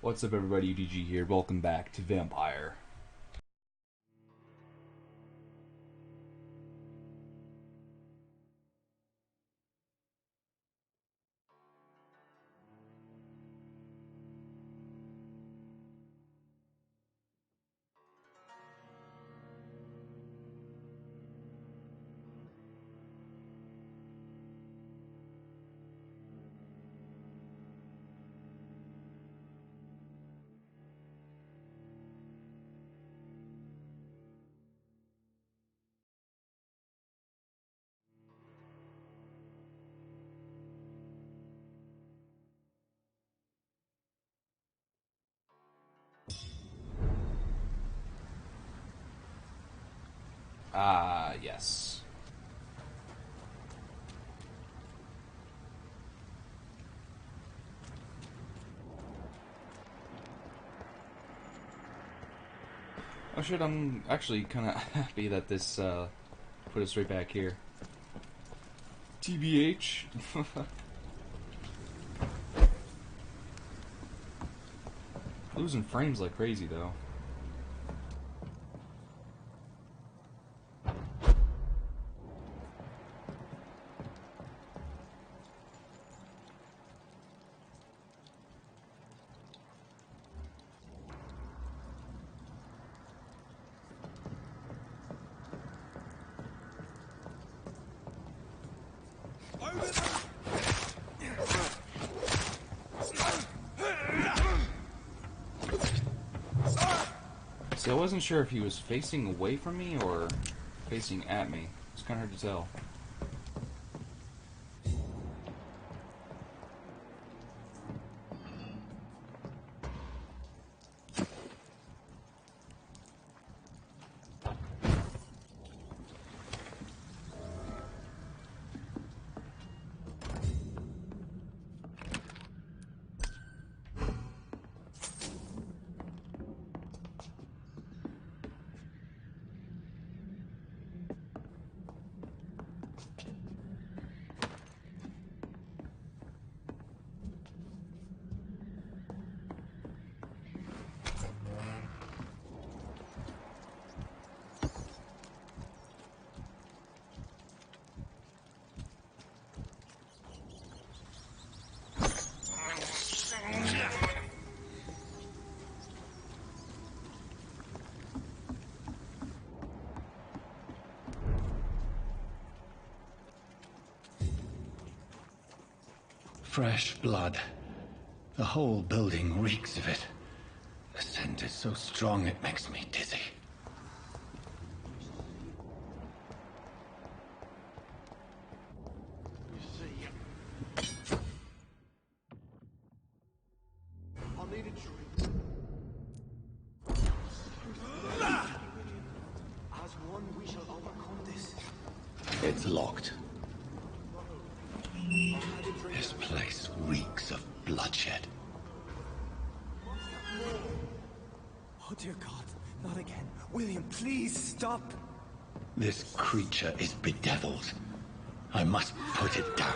What's up, everybody? UDG here. Welcome back to Vampyr. Yes. Oh shit, I'm actually kind of happy that this put us right back here. TBH. Losing frames like crazy though. See, I wasn't sure if he was facing away from me or facing at me. It's kind of hard to tell. Fresh blood. The whole building reeks of it. The scent is so strong it makes me dizzy. I'll need a drink. As one, we shall overcome this. It's locked. This place reeks of bloodshed. Oh dear God, not again. William, please stop. This creature is bedeviled. I must put it down.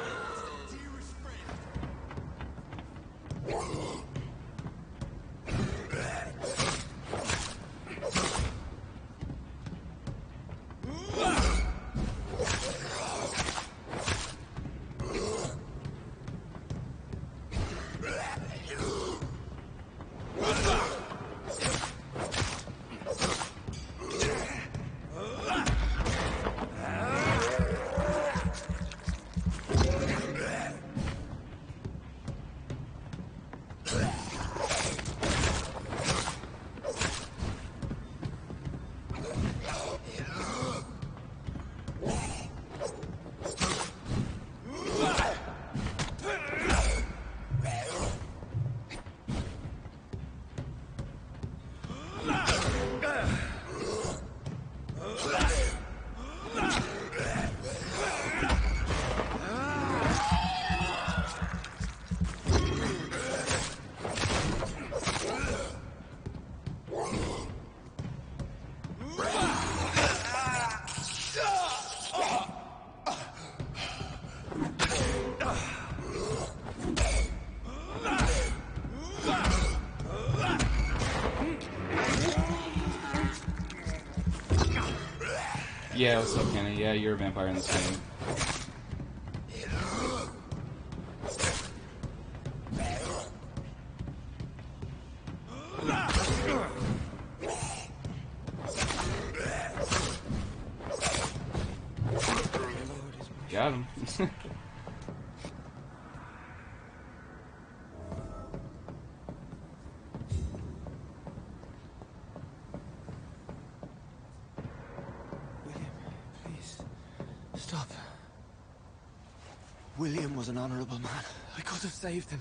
Yeah, what's up, Kenny? Yeah, you're a vampire in this game. Got him. William, please. Stop. William was an honorable man. I could have saved him.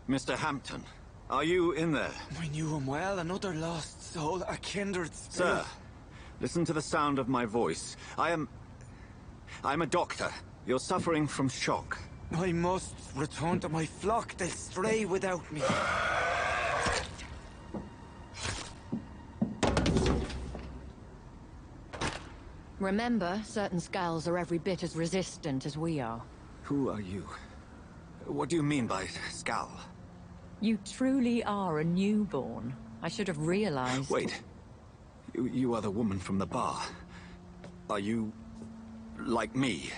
Mr. Hampton, are you in there? I knew him well, another lost soul, a kindred spirit. Sir, listen to the sound of my voice. I'm a doctor. You're suffering from shock. I must return to my flock. They'll stray without me. Remember, certain skulls are every bit as resistant as we are. Who are you? What do you mean by Skal? You truly are a newborn. I should have realized. Wait. You are the woman from the bar. Are you... like me?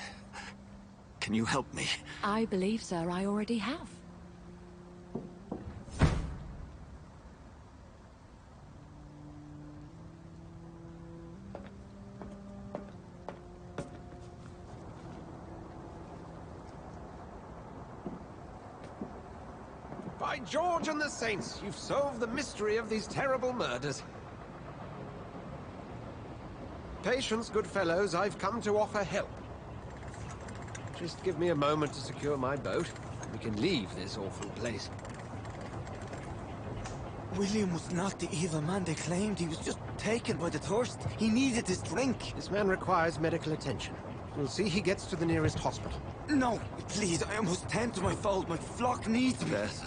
Can you help me? I believe, sir, I already have. By George and the Saints, you've solved the mystery of these terrible murders. Patience, good fellows, I've come to offer help. Just give me a moment to secure my boat. We can leave this awful place. William was not the evil man they claimed. He was just taken by the thirst. He needed his drink. This man requires medical attention. We'll see he gets to the nearest hospital. No, please, I must tend to my fold. My flock needs me. There, sir.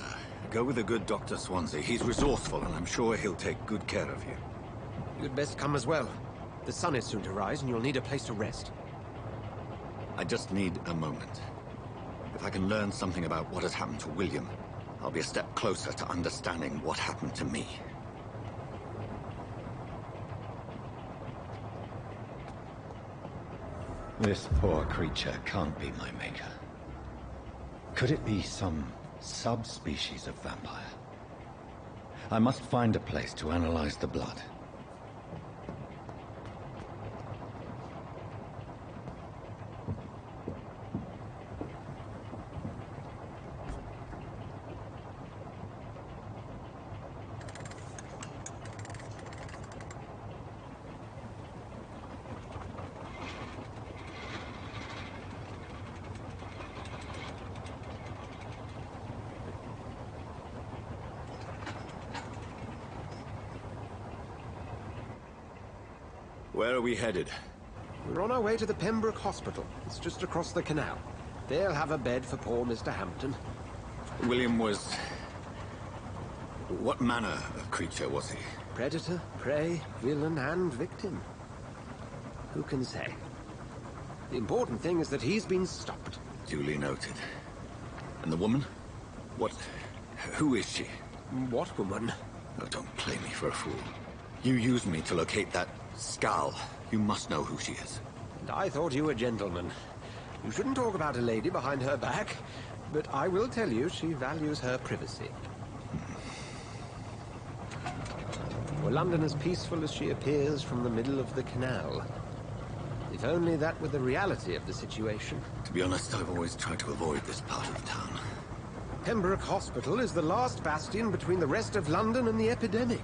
Go with the good Dr. Swansea. He's resourceful, and I'm sure he'll take good care of you. You'd best come as well. The sun is soon to rise, and you'll need a place to rest. I just need a moment. If I can learn something about what has happened to William, I'll be a step closer to understanding what happened to me. This poor creature can't be my maker. Could it be some subspecies of vampire? I must find a place to analyze the blood. Where are we headed? We're on our way to the Pembroke Hospital. It's just across the canal. They'll have a bed for poor Mr. Hampton. William was... what manner of creature was he? Predator, prey, villain, and victim. Who can say? The important thing is that he's been stopped. Duly noted. And the woman? What... who is she? What woman? Oh, don't play me for a fool. You used me to locate that Skal. You must know who she is. And I thought you a gentleman. You shouldn't talk about a lady behind her back, but I will tell you she values her privacy. Were London as peaceful as she appears from the middle of the canal? If only that were the reality of the situation. To be honest, I've always tried to avoid this part of town. Pembroke Hospital is the last bastion between the rest of London and the epidemic.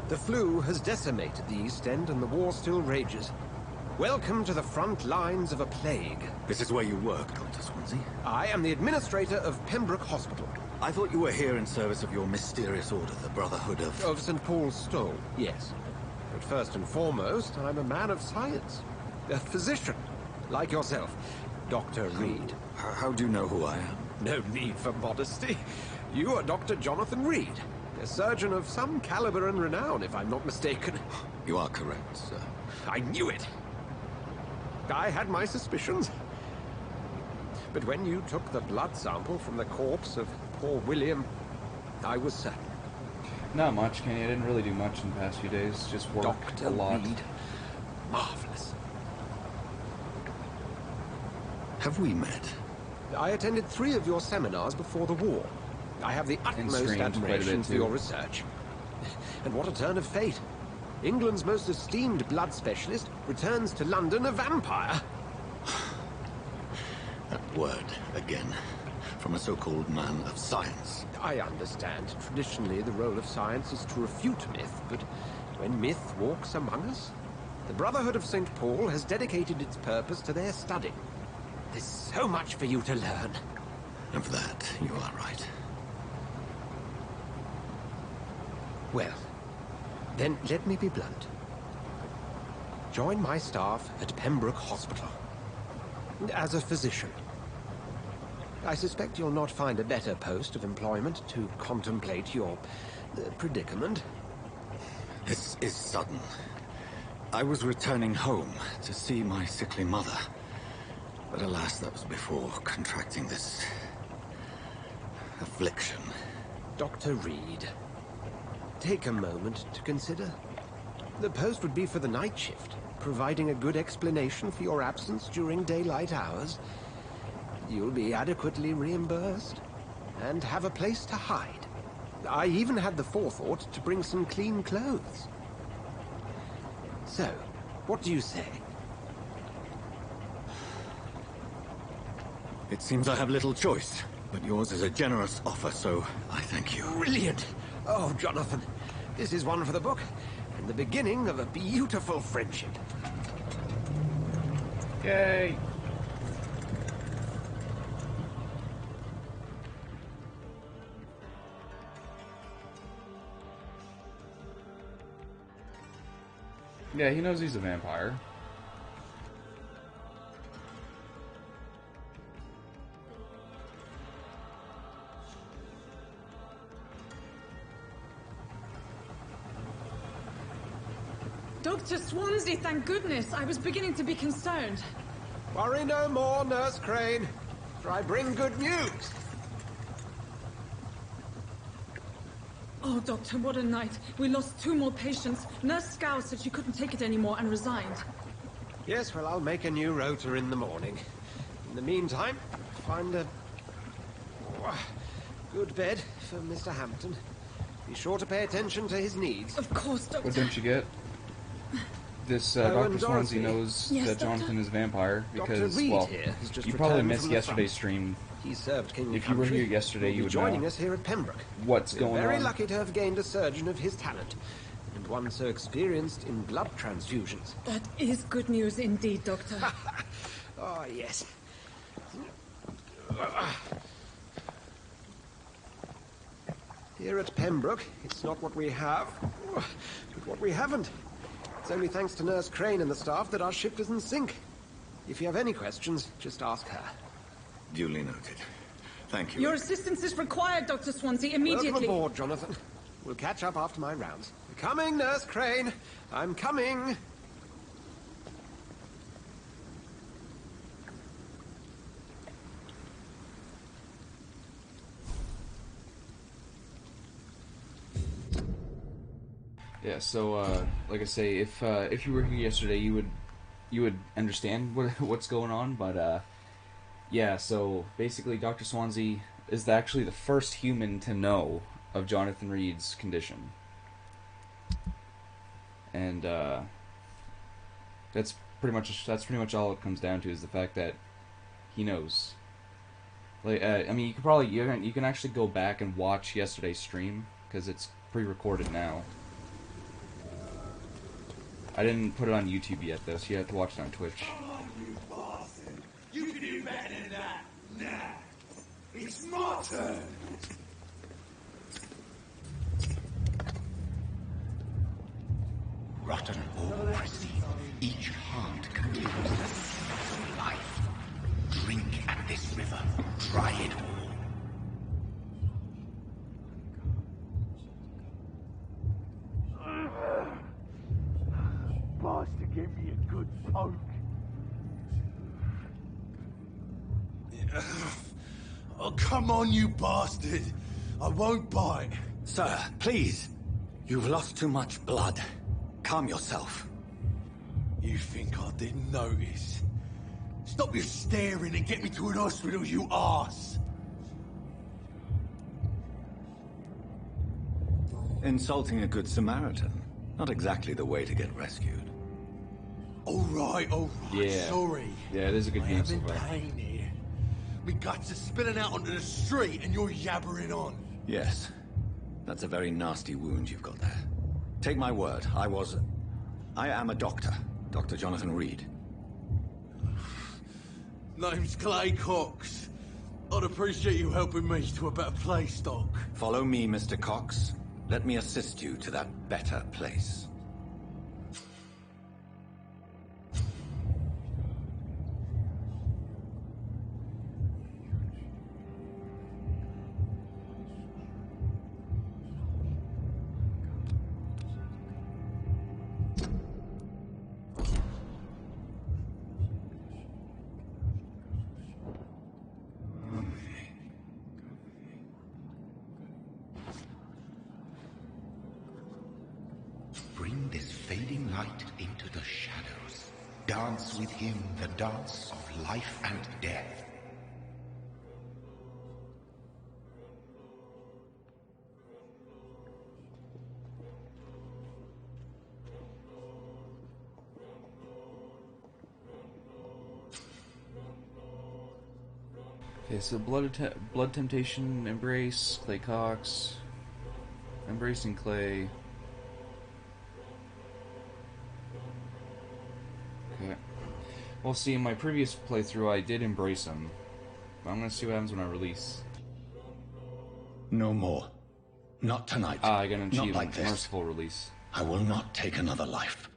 The flu has decimated the East End and the war still rages. Welcome to the front lines of a plague. This is where you work, Dr. Swansea? I am the administrator of Pembroke Hospital. I thought you were here in service of your mysterious order, the Brotherhood of... Of St. Paul's Stole, yes. But first and foremost, I'm a man of science. A physician, like yourself, Dr. Reed. How do you know who I am? No need for modesty. You are Dr. Jonathan Reed, a surgeon of some caliber and renown, if I'm not mistaken. You are correct, sir. I knew it! I had my suspicions. But when you took the blood sample from the corpse of poor William, I was certain. Not much, Kenny. I didn't really do much in the past few days. Just work Dr. a lot. Reed. Marvelous. Have we met? I attended 3 of your seminars before the war. I have the utmost streamed quite a admiration bit, for too. your research. And what a turn of fate. England's most esteemed blood specialist returns to London a vampire. That word, again. From a so-called man of science. I understand. Traditionally, the role of science is to refute myth, but when myth walks among us, the Brotherhood of St. Paul has dedicated its purpose to their study. There's so much for you to learn. And for that, you are right. Well, then let me be blunt. Join my staff at Pembroke Hospital. As a physician. I suspect you'll not find a better post of employment to contemplate your predicament. This is sudden. I was returning home to see my sickly mother. But alas, that was before contracting this affliction. Dr. Reed, take a moment to consider. The post would be for the night shift, providing a good explanation for your absence during daylight hours. You'll be adequately reimbursed, and have a place to hide. I even had the forethought to bring some clean clothes. So, what do you say? It seems I have little choice, but yours is a generous offer, so I thank you. Brilliant! Oh, Jonathan, this is one for the book, and the beginning of a beautiful friendship. Yay! Yeah, he knows he's a vampire. Dr. Swansea, thank goodness. I was beginning to be concerned. Worry no more, Nurse Crane, for I bring good news. Oh, Doctor, what a night. We lost 2 more patients. Nurse Scow said she couldn't take it anymore and resigned. Yes, well, I'll make a new rota in the morning. In the meantime, find a good bed for Mr. Hampton. Be sure to pay attention to his needs. Of course, Doctor. What don't you get? This Oh, Dr. and Swansea Dorothy. knows Yes, that Doctor? Jonathan is a vampire because, Dr. Reed well, here has just you probably returned missed from the yesterday's front. stream. He served King If you were Country. here yesterday, He'll you be would joining know us here at Pembroke. what's We're going very on. lucky to have gained a surgeon of his talent, and one so experienced in blood transfusions. That is good news indeed, Doctor. Oh, yes. Here at Pembroke, it's not what we have, but what we haven't. It's only thanks to Nurse Crane and the staff that our ship doesn't sink. If you have any questions, just ask her. Duly noted. Thank you. Your assistance is required, Dr. Swansea, Welcome immediately. aboard, Jonathan. We'll catch up after my rounds. Coming, Nurse Crane. I'm coming. Yeah, so like I say, if you were here yesterday, you would understand what's going on. But yeah, so basically, Dr. Swansea is actually the first human to know of Jonathan Reed's condition, and that's pretty much all it comes down to, is the fact that he knows. Like, I mean, you can actually go back and watch yesterday's stream because it's pre-recorded now. I didn't put it on YouTube yet, though, so you have to watch it on Twitch. Come on, you bastard! You can do better than that! Nah! It's my turn! Rotten or pristine, each heart contains the seed of life. Drink at this river, try it all. Bastard, give me a good poke. Oh, come on, you bastard! I won't bite. Sir, please. You've lost too much blood. Calm yourself. You think I didn't notice? Stop your staring and get me to an hospital, you arse! Insulting a good Samaritan. Not exactly the way to get rescued. Alright, Yeah. sorry. Yeah, it is a good I game am so in far. pain here. Me guts are spilling out onto the street and you're yabbering on. Yes. That's a very nasty wound you've got there. Take my word, I am a doctor. Dr. Jonathan Reed. Name's Clay Cox. I'd appreciate you helping me to a better place, Doc. Follow me, Mr. Cox. Let me assist you to that better place. Bring this fading light into the shadows. Dance with him the dance of life and death. Okay, so blood temptation, embrace, Clay Cox, embracing Clay. Okay. Well, see, in my previous playthrough, I did embrace him. But I'm gonna see what happens when I release. No more. Not tonight. I got an Not achievement, like this. merciful release. I will not take another life.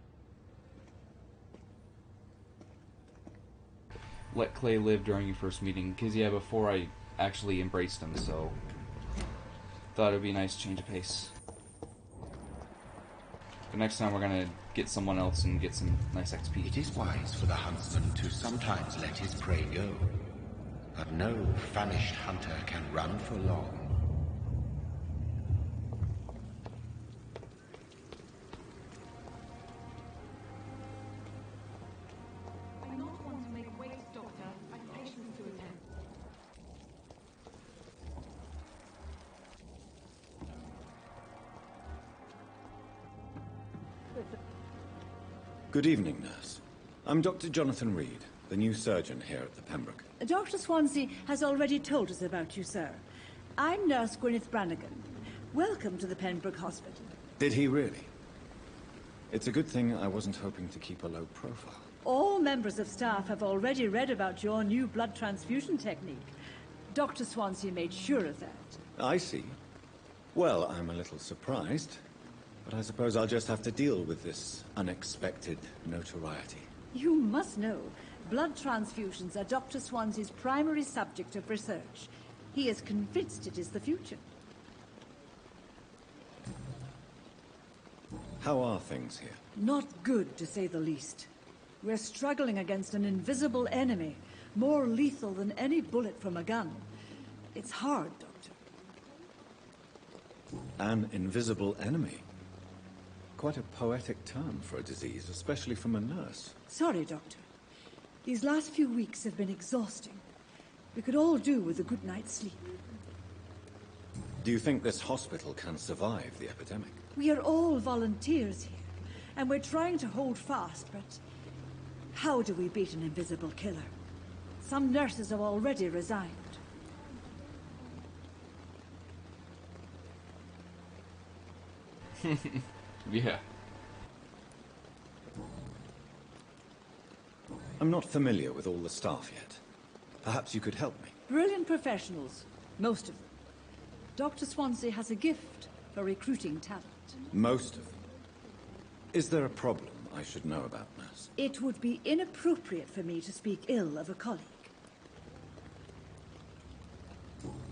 Let Clay live during your first meeting, because yeah, before I actually embraced him, so thought it'd be a nice change of pace. But next time we're gonna get someone else and get some nice XP. It is wise for the huntsman to sometimes let his prey go, but no famished hunter can run for long. I not want to make waits, Doctor. I've patients to attend. Good evening, nurse. I'm Dr. Jonathan Reed, the new surgeon here at the Pembroke. Dr. Swansea has already told us about you, sir. I'm Nurse Gwyneth Brannigan. Welcome to the Pembroke Hospital. Did he really? It's a good thing I wasn't hoping to keep a low profile. All members of staff have already read about your new blood transfusion technique. Dr. Swansea made sure of that. I see. Well, I'm a little surprised, but I suppose I'll just have to deal with this unexpected notoriety. You must know, blood transfusions are Dr. Swansea's primary subject of research. He is convinced it is the future. How are things here? Not good, to say the least. We're struggling against an invisible enemy, more lethal than any bullet from a gun. It's hard, Doctor. An invisible enemy? Quite a poetic term for a disease, especially from a nurse. Sorry, Doctor. These last few weeks have been exhausting. We could all do with a good night's sleep. Do you think this hospital can survive the epidemic? We are all volunteers here, and we're trying to hold fast, but how do we beat an invisible killer? Some nurses have already resigned. Yeah. I'm not familiar with all the staff yet. Perhaps you could help me. Brilliant professionals, most of them. Dr. Swansea has a gift for recruiting talent. Most of them. Is there a problem I should know about, nurse? It would be inappropriate for me to speak ill of a colleague.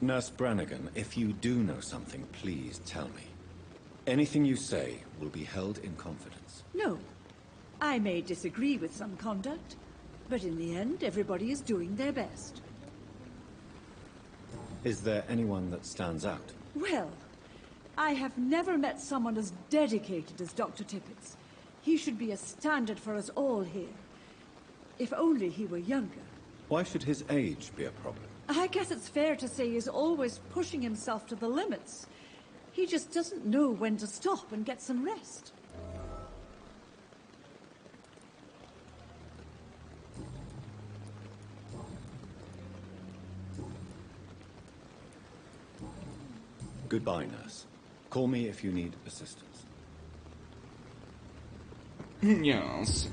Nurse Brannigan, if you do know something, please tell me. Anything you say will be held in confidence. No. I may disagree with some conduct, but in the end, everybody is doing their best. Is there anyone that stands out? Well, I have never met someone as dedicated as Dr. Tippett's. He should be a standard for us all here. If only he were younger. Why should his age be a problem? I guess it's fair to say he's always pushing himself to the limits. He just doesn't know when to stop and get some rest. Goodbye, nurse. Call me if you need assistance. Yes.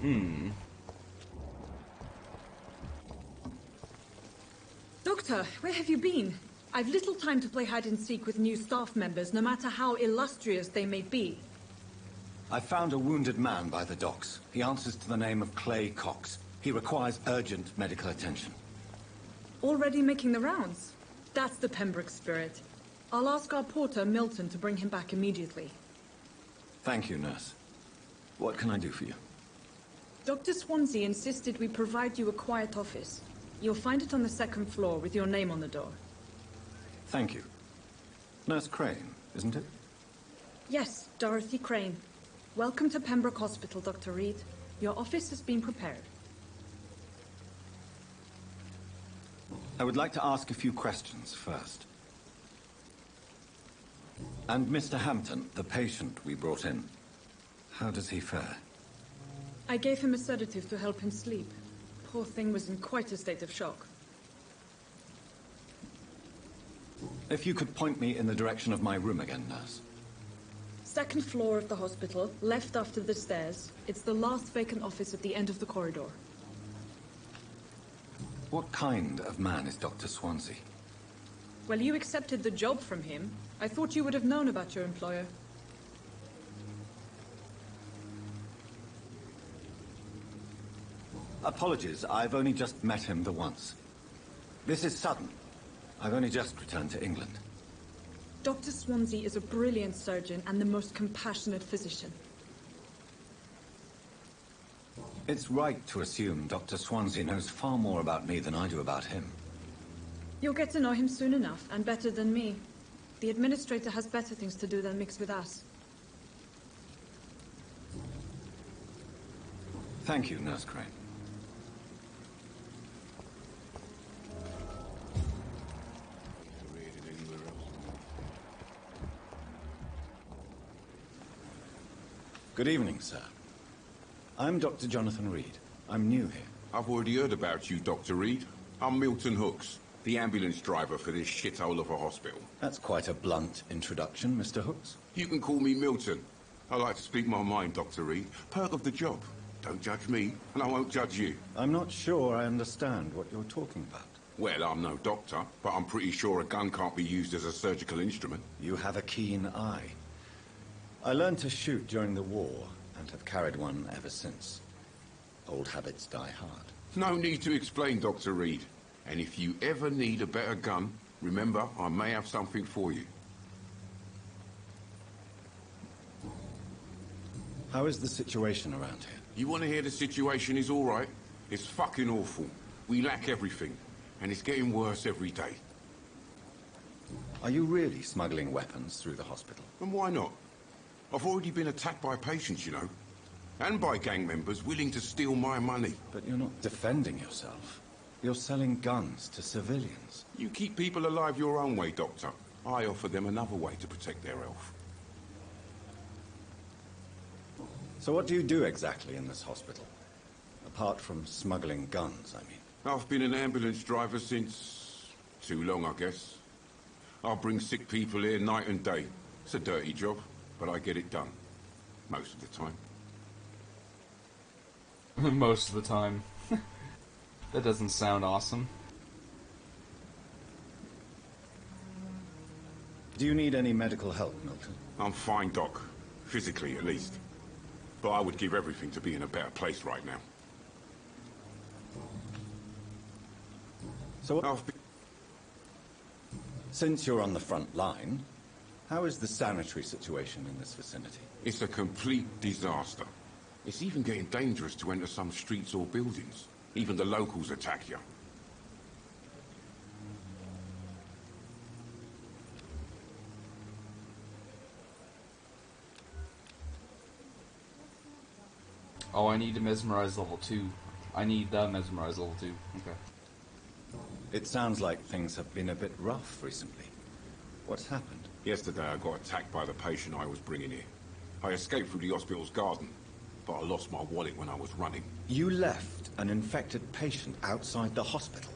Doctor, where have you been? I've little time to play hide-and-seek with new staff members, no matter how illustrious they may be. I found a wounded man by the docks. He answers to the name of Clay Cox. He requires urgent medical attention. Already making the rounds? That's the Pembroke spirit. I'll ask our porter, Milton, to bring him back immediately. Thank you, nurse. What can I do for you? Dr. Swansea insisted we provide you a quiet office. You'll find it on the second floor with your name on the door. Thank you. Nurse Crane, isn't it? Yes, Dorothy Crane. Welcome to Pembroke Hospital, Dr. Reed. Your office has been prepared. I would like to ask a few questions first. And Mr. Hampton, the patient we brought in, how does he fare? I gave him a sedative to help him sleep. Poor thing was in quite a state of shock. If you could point me in the direction of my room again, nurse. Second floor of the hospital, left after the stairs. It's the last vacant office at the end of the corridor. What kind of man is Dr. Swansea? Well, you accepted the job from him. I thought you would have known about your employer. Apologies, I've only just met him the once. This is sudden. I've only just returned to England. Dr. Swansea is a brilliant surgeon and the most compassionate physician. It's right to assume Dr. Swansea knows far more about me than I do about him. You'll get to know him soon enough, and better than me. The administrator has better things to do than mix with us. Thank you, Nurse Crane. Good evening, sir. I'm Dr. Jonathan Reed. I'm new here. I've already heard about you, Dr. Reed. I'm Milton Hooks, the ambulance driver for this shithole of a hospital. That's quite a blunt introduction, Mr. Hooks. You can call me Milton. I like to speak my mind, Dr. Reed. Perk of the job. Don't judge me, and I won't judge you. I'm not sure I understand what you're talking about. Well, I'm no doctor, but I'm pretty sure a gun can't be used as a surgical instrument. You have a keen eye. I learned to shoot during the war, and have carried one ever since. Old habits die hard. No need to explain, Dr. Reed. And if you ever need a better gun, remember, I may have something for you. How is the situation around here? You want to hear the situation is all right? It's fucking awful. We lack everything, and it's getting worse every day. Are you really smuggling weapons through the hospital? And why not? I've already been attacked by patients, you know. And by gang members willing to steal my money. But you're not defending yourself. You're selling guns to civilians. You keep people alive your own way, Doctor. I offer them another way to protect their health. So what do you do exactly in this hospital? Apart from smuggling guns, I mean. I've been an ambulance driver since... too long, I guess. I'll bring sick people here night and day. It's a dirty job, but I get it done. Most of the time. Most of the time. That doesn't sound awesome. Do you need any medical help, Milton? I'm fine, Doc. Physically, at least. But I would give everything to be in a better place right now. So, since you're on the front line, how is the sanitary situation in this vicinity? It's a complete disaster. It's even getting dangerous to enter some streets or buildings. Even the locals attack you. Oh, I need to mesmerize level 2. I need the mesmerize level 2. Okay. It sounds like things have been a bit rough recently. What's happened? Yesterday I got attacked by the patient I was bringing here. I escaped through the hospital's garden, but I lost my wallet when I was running. You left an infected patient outside the hospital?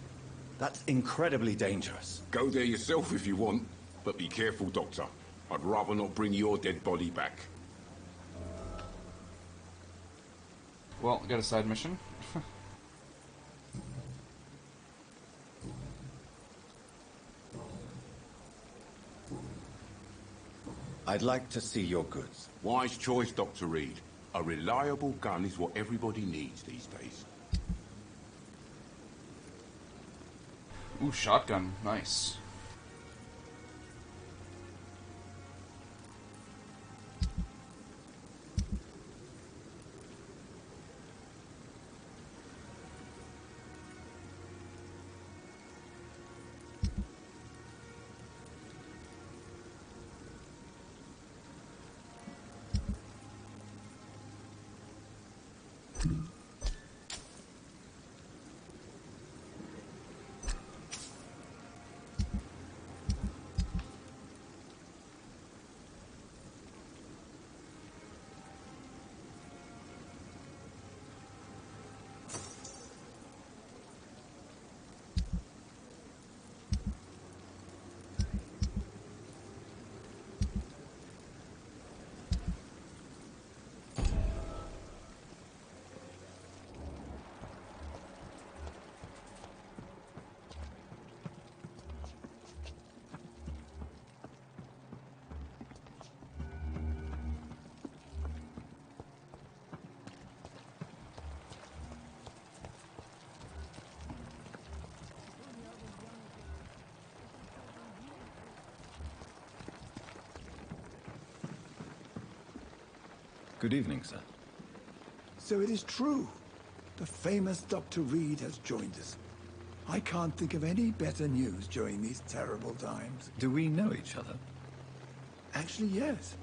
That's incredibly dangerous. Go there yourself if you want, but be careful, Doctor. I'd rather not bring your dead body back. Well, got a side mission. I'd like to see your goods. Wise choice, Dr. Reed. A reliable gun is what everybody needs these days. Ooh, shotgun. Nice. Good evening, sir. So it is true. The famous Dr. Reed has joined us. I can't think of any better news during these terrible times. Do we know each other? Actually, yes.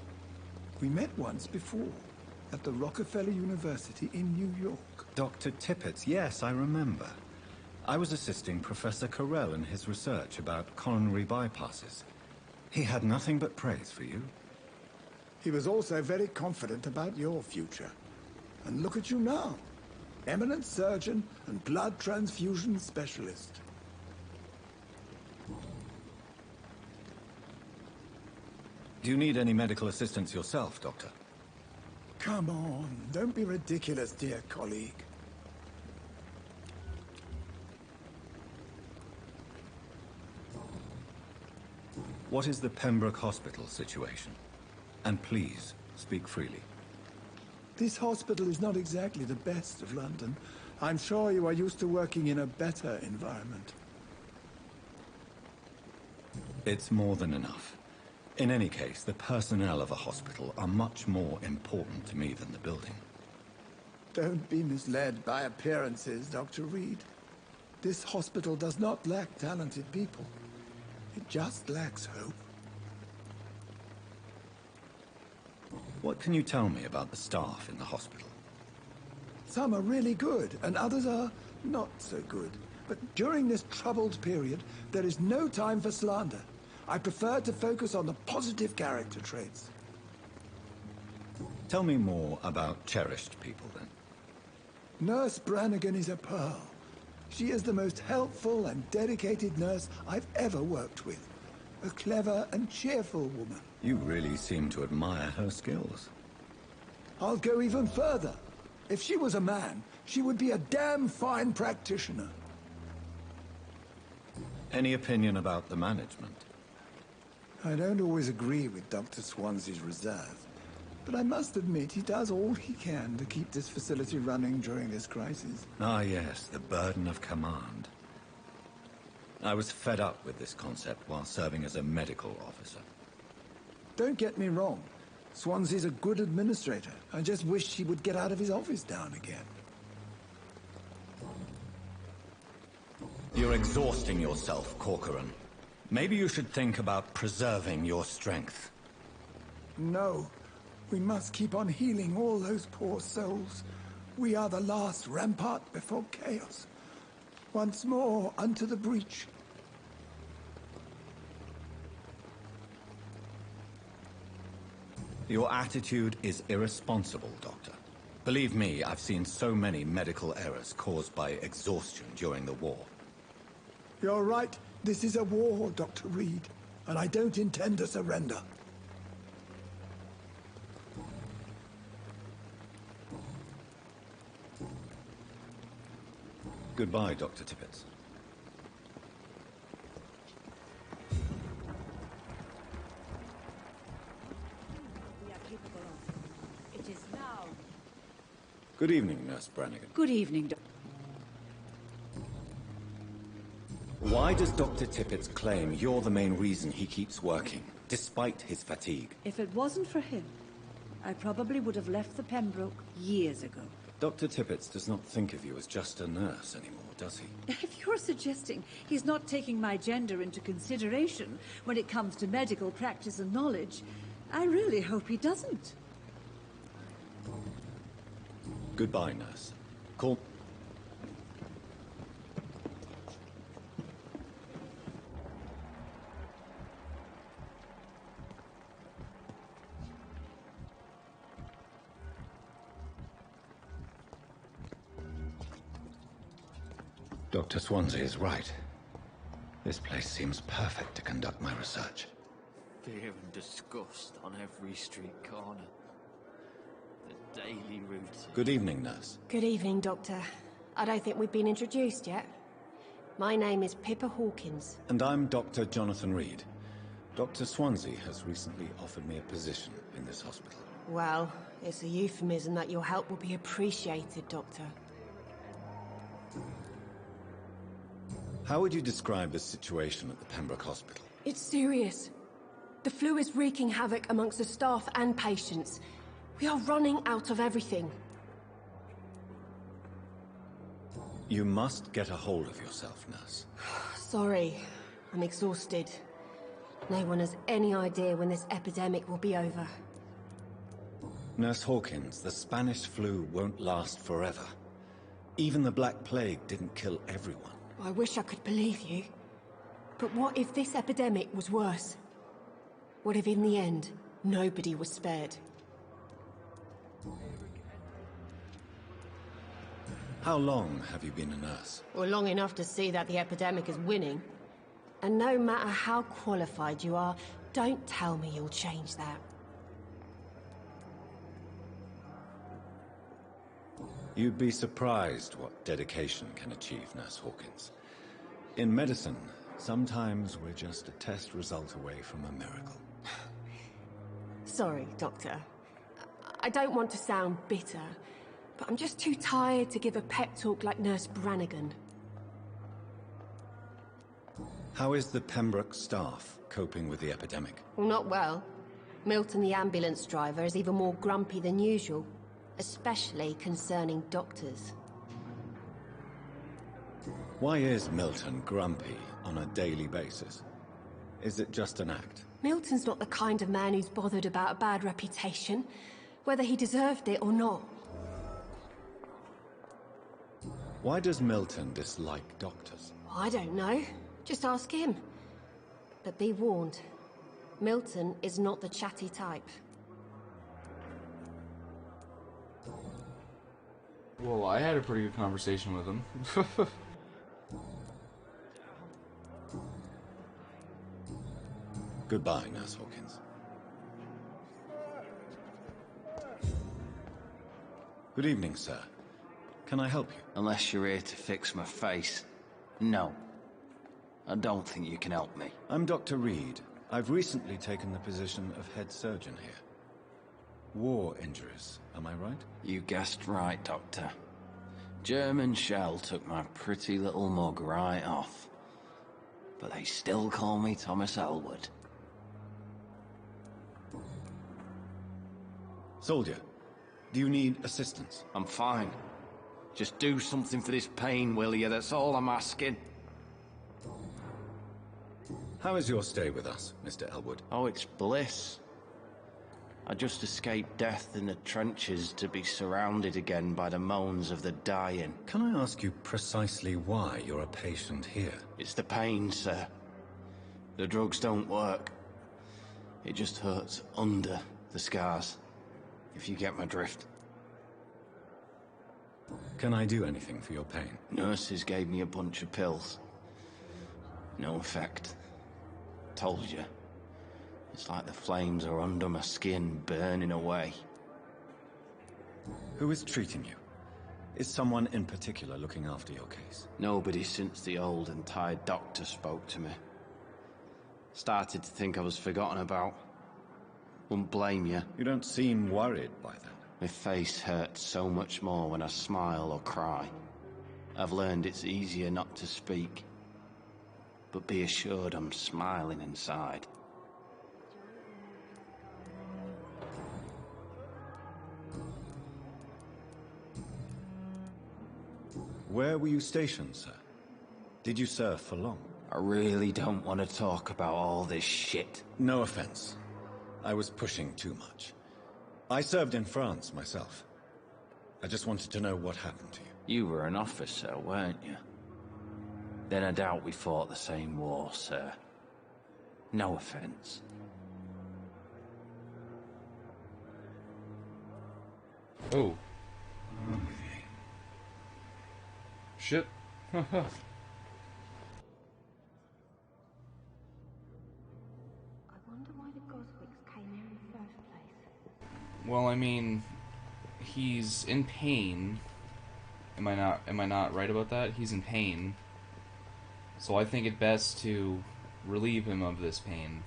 We met once before, at the Rockefeller University in New York. Dr. Tippett's, yes, I remember. I was assisting Professor Carell in his research about coronary bypasses. He had nothing but praise for you. He was also very confident about your future. And look at you now. Eminent surgeon and blood transfusion specialist. Do you need any medical assistance yourself, Doctor? Come on, don't be ridiculous, dear colleague. What is the Pembroke Hospital situation? And please, speak freely. This hospital is not exactly the best of London. I'm sure you are used to working in a better environment. It's more than enough. In any case, the personnel of a hospital are much more important to me than the building. Don't be misled by appearances, Dr. Reed. This hospital does not lack talented people. It just lacks hope. What can you tell me about the staff in the hospital? Some are really good, and others are not so good. But during this troubled period, there is no time for slander. I prefer to focus on the positive character traits. Tell me more about cherished people, then. Nurse Brannigan is a pearl. She is the most helpful and dedicated nurse I've ever worked with. A clever and cheerful woman. You really seem to admire her skills. I'll go even further. If she was a man, she would be a damn fine practitioner. Any opinion about the management? I don't always agree with Dr. Swansea's reserve, but I must admit he does all he can to keep this facility running during this crisis. Ah, yes, the burden of command. I was fed up with this concept while serving as a medical officer. Don't get me wrong. Swansea's a good administrator. I just wish he would get out of his office down again. You're exhausting yourself, Corcoran. Maybe you should think about preserving your strength. No. We must keep on healing all those poor souls. We are the last rampart before chaos. Once more, unto the breach. Your attitude is irresponsible, Doctor. Believe me, I've seen so many medical errors caused by exhaustion during the war. You're right. This is a war, Dr. Reed, and I don't intend to surrender. Goodbye, Dr. Tippett. We are capable of. It is now. Good evening, Nurse Brannigan. Good evening, Why does Dr. Tippett claim you're the main reason he keeps working, despite his fatigue? If it wasn't for him, I probably would have left the Pembroke years ago. Dr. Tippett does not think of you as just a nurse anymore, does he? If you're suggesting he's not taking my gender into consideration when it comes to medical practice and knowledge, I really hope he doesn't. Goodbye, nurse. Call... Dr. Swansea is right. This place seems perfect to conduct my research. Fear and disgust on every street corner. The daily routine. Good evening, nurse. Good evening, Doctor. I don't think we've been introduced yet. My name is Pippa Hawkins. And I'm Dr. Jonathan Reed. Dr. Swansea has recently offered me a position in this hospital. Well, it's a euphemism that your help will be appreciated, Doctor. How would you describe the situation at the Pembroke Hospital? It's serious. The flu is wreaking havoc amongst the staff and patients. We are running out of everything. You must get a hold of yourself, nurse. Sorry, I'm exhausted. No one has any idea when this epidemic will be over. Nurse Hawkins, the Spanish flu won't last forever. Even the Black Plague didn't kill everyone. I wish I could believe you. But what if this epidemic was worse? What if in the end, nobody was spared? How long have you been a nurse? Well, long enough to see that the epidemic is winning. And no matter how qualified you are, don't tell me you'll change that. You'd be surprised what dedication can achieve, Nurse Hawkins. In medicine, sometimes we're just a test result away from a miracle. Sorry, Doctor. I don't want to sound bitter, but I'm just too tired to give a pep talk like Nurse Brannigan. How is the Pembroke staff coping with the epidemic? Well, not well. Milton, the ambulance driver, is even more grumpy than usual. Especially concerning doctors. Why is Milton grumpy on a daily basis? Is it just an act? Milton's not the kind of man who's bothered about a bad reputation, whether he deserved it or not. Why does Milton dislike doctors? I don't know. Just ask him. But be warned, Milton is not the chatty type. Well, I had a pretty good conversation with him. Goodbye, Nurse Hawkins. Good evening, sir. Can I help you? Unless you're here to fix my face. No. I don't think you can help me. I'm Dr. Reed. I've recently taken the position of head surgeon here. War injuries, am I right? You guessed right, Doctor. German shell took my pretty little mug right off. But they still call me Thomas Elwood. Soldier, do you need assistance? I'm fine. Just do something for this pain, will you? That's all I'm asking. How is your stay with us, Mr. Elwood? Oh, it's bliss. I just escaped death in the trenches to be surrounded again by the moans of the dying. Can I ask you precisely why you're a patient here? It's the pain, sir. The drugs don't work. It just hurts under the scars, if you get my drift. Can I do anything for your pain? Nurses gave me a bunch of pills. No effect. Told you. It's like the flames are under my skin, burning away. Who is treating you? Is someone in particular looking after your case? Nobody since the old and tired doctor spoke to me. Started to think I was forgotten about. Wouldn't blame you. You don't seem worried by that. My face hurts so much more when I smile or cry. I've learned it's easier not to speak. But be assured I'm smiling inside. Where were you stationed, sir? Did you serve for long? I really don't want to talk about all this shit. No offense. I was pushing too much. I served in France myself. I just wanted to know what happened to you. You were an officer, weren't you? Then I doubt we fought the same war, sir. No offense. Oh. Shit. Well, I mean, he's in pain. Am I not right about that? He's in pain. So I think it best to relieve him of this pain.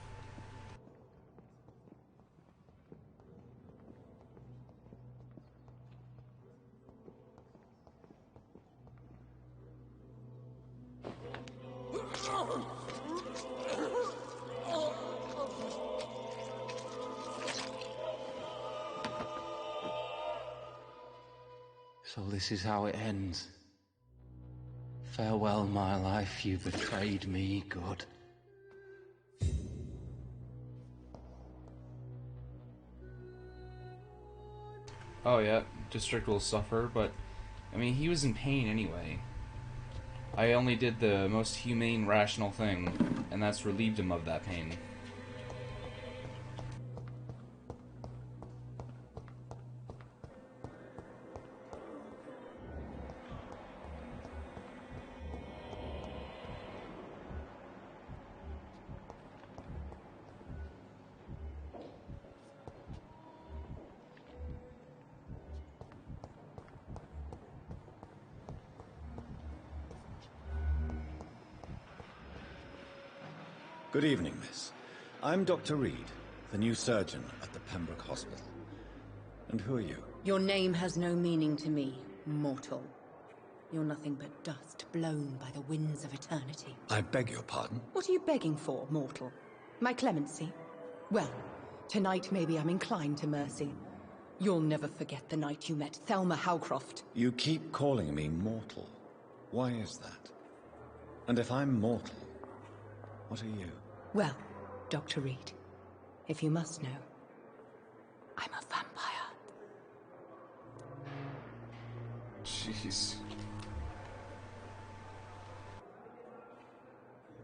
So this is how it ends. Farewell, my life, you betrayed me, good. Oh yeah, District will suffer, but I mean, he was in pain anyway. I only did the most humane, rational thing, and that's relieved him of that pain. Good evening, miss. I'm Dr. Reed, the new surgeon at the Pembroke Hospital. And who are you? Your name has no meaning to me, mortal. You're nothing but dust blown by the winds of eternity. I beg your pardon? What are you begging for, mortal? My clemency? Well, tonight maybe I'm inclined to mercy. You'll never forget the night you met Thelma Howcroft. You keep calling me mortal. Why is that? And if I'm mortal, what are you? Well, Dr. Reed, if you must know, I'm a vampire. Jeez.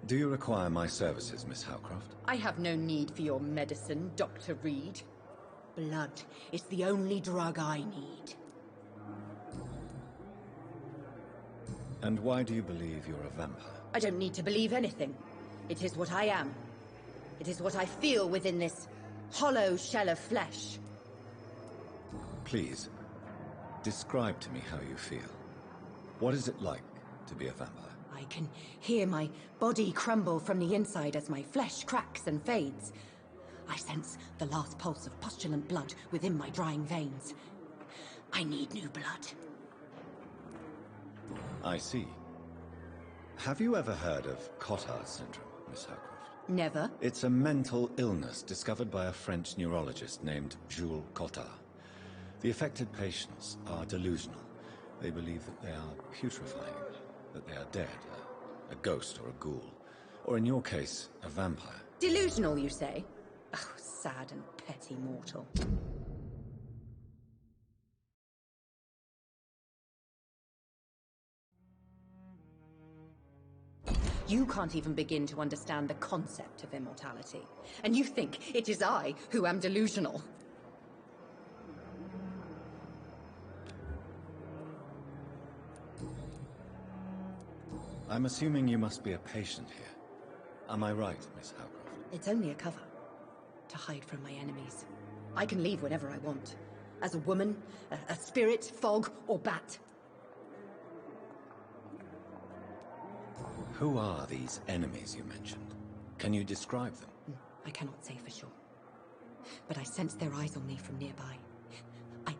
Do you require my services, Miss Howcroft? I have no need for your medicine, Dr. Reed. Blood is the only drug I need. And why do you believe you're a vampire? I don't need to believe anything. It is what I am. It is what I feel within this hollow shell of flesh. Please, describe to me how you feel. What is it like to be a vampire? I can hear my body crumble from the inside as my flesh cracks and fades. I sense the last pulse of postulant blood within my drying veins. I need new blood. I see. Have you ever heard of Cotard syndrome, Miss Howcroft? Never. It's a mental illness discovered by a French neurologist named Jules Cotard. The affected patients are delusional. They believe that they are putrefying, that they are dead, a ghost or a ghoul, or in your case, a vampire. Delusional, you say? Oh, sad and petty mortal. You can't even begin to understand the concept of immortality. And you think it is I who am delusional. I'm assuming you must be a patient here. Am I right, Miss Howcroft? It's only a cover. To hide from my enemies. I can leave whenever I want. As a woman, a spirit, fog, or bat. Who are these enemies you mentioned? Can you describe them? I cannot say for sure. But I sense their eyes on me from nearby.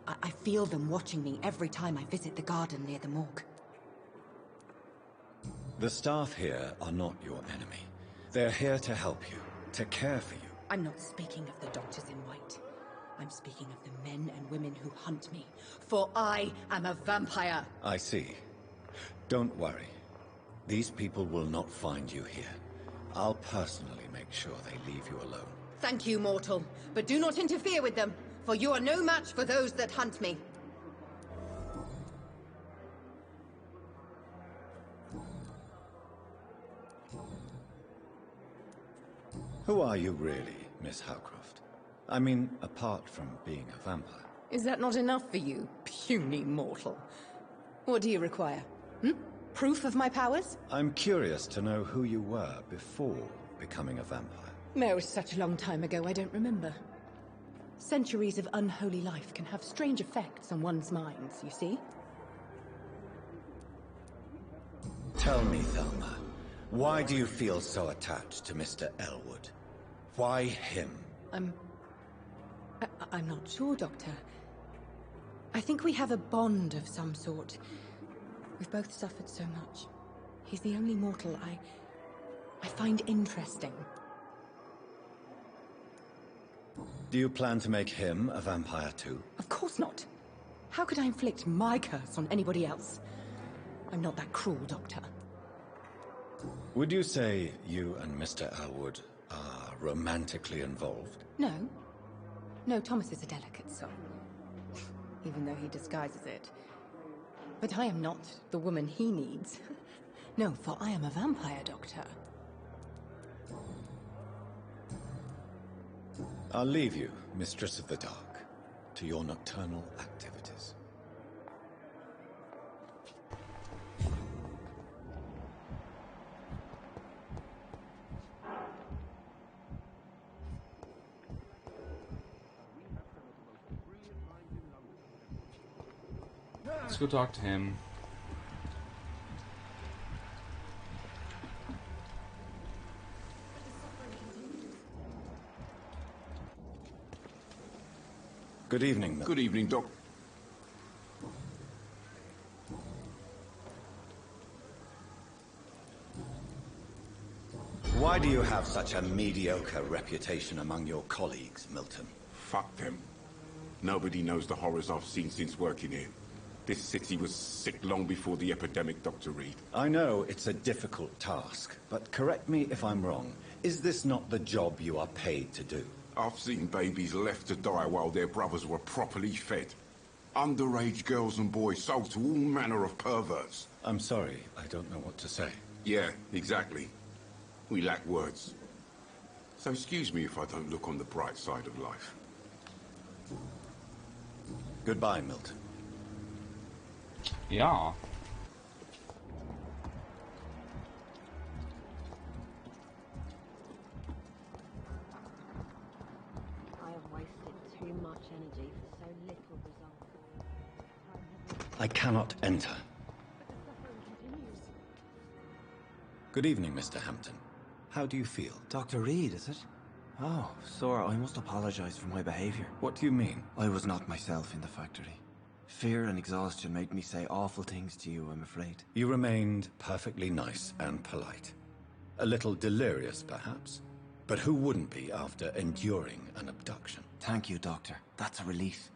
I feel them watching me every time I visit the garden near the morgue. The staff here are not your enemy. They're here to help you, to care for you. I'm not speaking of the doctors in white. I'm speaking of the men and women who hunt me. For I am a vampire. I see. Don't worry. These people will not find you here. I'll personally make sure they leave you alone. Thank you, mortal. But do not interfere with them, for you are no match for those that hunt me. Who are you really, Miss Howcroft? I mean, apart from being a vampire. Is that not enough for you, puny mortal? What do you require? Proof of my powers? I'm curious to know who you were before becoming a vampire. It was such a long time ago, I don't remember. Centuries of unholy life can have strange effects on one's minds, you see? Tell me, Thelma, why do you feel so attached to Mr. Elwood? Why him? I'm not sure, Doctor. I think we have a bond of some sort. We've both suffered so much. He's the only mortal I find interesting. Do you plan to make him a vampire too? Of course not. How could I inflict my curse on anybody else? I'm not that cruel, Doctor. Would you say you and Mr. Elwood are romantically involved? No. No, Thomas is a delicate soul. Even though he disguises it. But I am not the woman he needs. No, for I am a vampire, Doctor. I'll leave you, Mistress of the Dark, to your nocturnal activities. Let's go talk to him. Good evening, Milton. Good evening, Doc. Why do you have such a mediocre reputation among your colleagues, Milton? Fuck them. Nobody knows the horrors I've seen since working here. This city was sick long before the epidemic, Dr. Reed. I know it's a difficult task, but correct me if I'm wrong. Is this not the job you are paid to do? I've seen babies left to die while their brothers were properly fed. Underage girls and boys sold to all manner of perverts. I'm sorry, I don't know what to say. Yeah, exactly. We lack words. So excuse me if I don't look on the bright side of life. Goodbye, Milton. Yeah. I have wasted too much energy for so little result. I cannot enter. Good evening, Mr. Hampton. How do you feel? Dr. Reed, is it? Oh, sir, I must apologize for my behavior. What do you mean? I was not myself in the factory. Fear and exhaustion made me say awful things to you, I'm afraid. You remained perfectly nice and polite. A little delirious, perhaps. But who wouldn't be after enduring an abduction? Thank you, Doctor. That's a relief.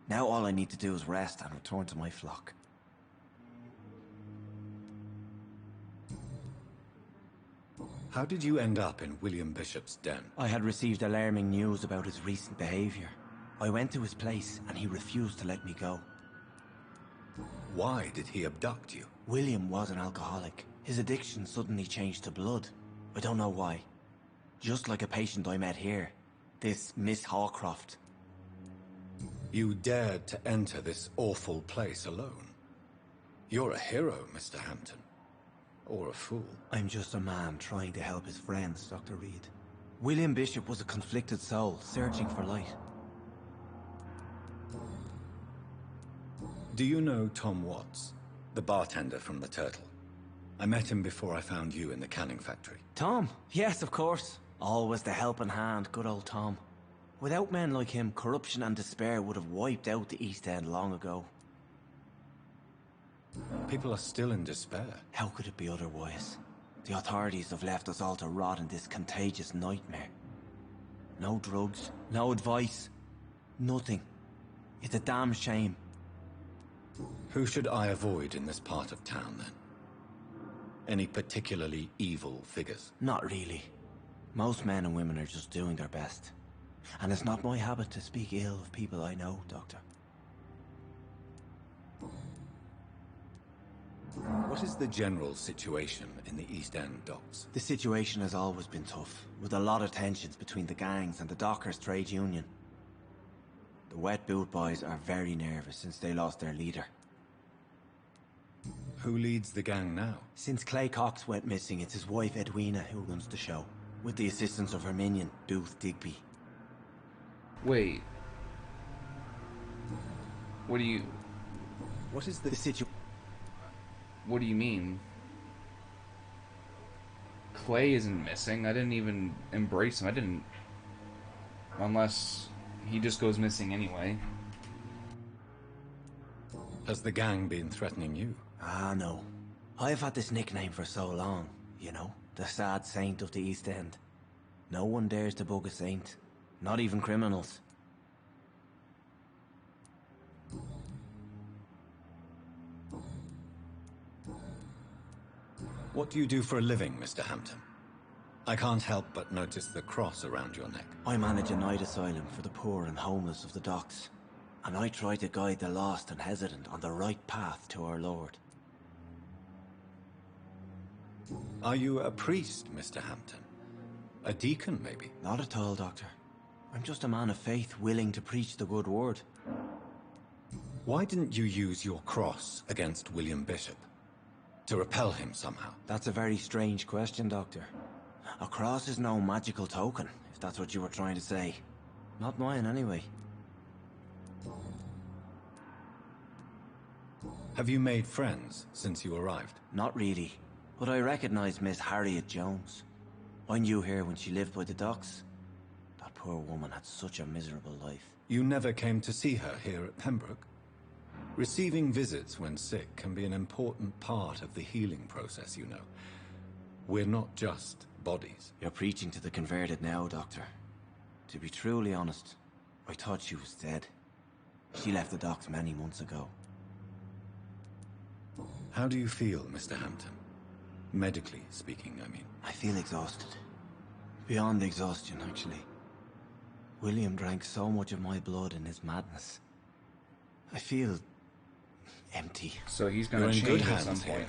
Now all I need to do is rest and return to my flock. How did you end up in William Bishop's den? I had received alarming news about his recent behavior. I went to his place and he refused to let me go. Why did he abduct you? William was an alcoholic. His addiction suddenly changed to blood. I don't know why. Just like a patient I met here. This Miss Hawcroft. You dared to enter this awful place alone. You're a hero, Mr. Hampton. Or a fool. I'm just a man trying to help his friends, Dr. Reed. William Bishop was a conflicted soul, searching for light. Do you know Tom Watts, the bartender from the Turtle? I met him before I found you in the canning factory. Tom? Yes, of course. Always the helping hand, good old Tom. Without men like him, corruption and despair would have wiped out the East End long ago. People are still in despair. How could it be otherwise? The authorities have left us all to rot in this contagious nightmare. No drugs, no advice, nothing. It's a damn shame. Who should I avoid in this part of town, then? Any particularly evil figures? Not really. Most men and women are just doing their best. And it's not my habit to speak ill of people I know, Doctor. What is the general situation in the East End docks? The situation has always been tough, with a lot of tensions between the gangs and the dockers' trade union. The Wet Boot Boys are very nervous since they lost their leader. Who leads the gang now? Since Clay Cox went missing, it's his wife Edwina who runs the show, with the assistance of her minion, Booth Digby. Wait. What do you... What is the situation? What do you mean? Clay isn't missing. I didn't even embrace him. I didn't... Unless he just goes missing anyway. Has the gang been threatening you? Ah, no. I've had this nickname for so long, you know, the sad saint of the East End. No one dares to bug a saint, not even criminals. What do you do for a living, Mr. Hampton? I can't help but notice the cross around your neck. I manage a night asylum for the poor and homeless of the docks, and I try to guide the lost and hesitant on the right path to our Lord. Are you a priest, Mr. Hampton? A deacon, maybe? Not at all, Doctor. I'm just a man of faith willing to preach the good word. Why didn't you use your cross against William Bishop? To repel him somehow? That's a very strange question, Doctor. A cross is no magical token, if that's what you were trying to say. Not mine, anyway. Have you made friends since you arrived? Not really, but I recognize Miss Harriet Jones. I knew her when she lived by the docks. That poor woman had such a miserable life. You never came to see her here at Pembroke? Receiving visits when sick can be an important part of the healing process, you know. We're not just bodies. You're preaching to the converted now, Doctor. To be truly honest, I thought she was dead. She left the docks many months ago. How do you feel, Mr. Hampton? Medically speaking, I mean. I feel exhausted. Beyond exhaustion, actually. William drank so much of my blood in his madness. I feel empty. So he's gonna You're in change good at some hands point. here.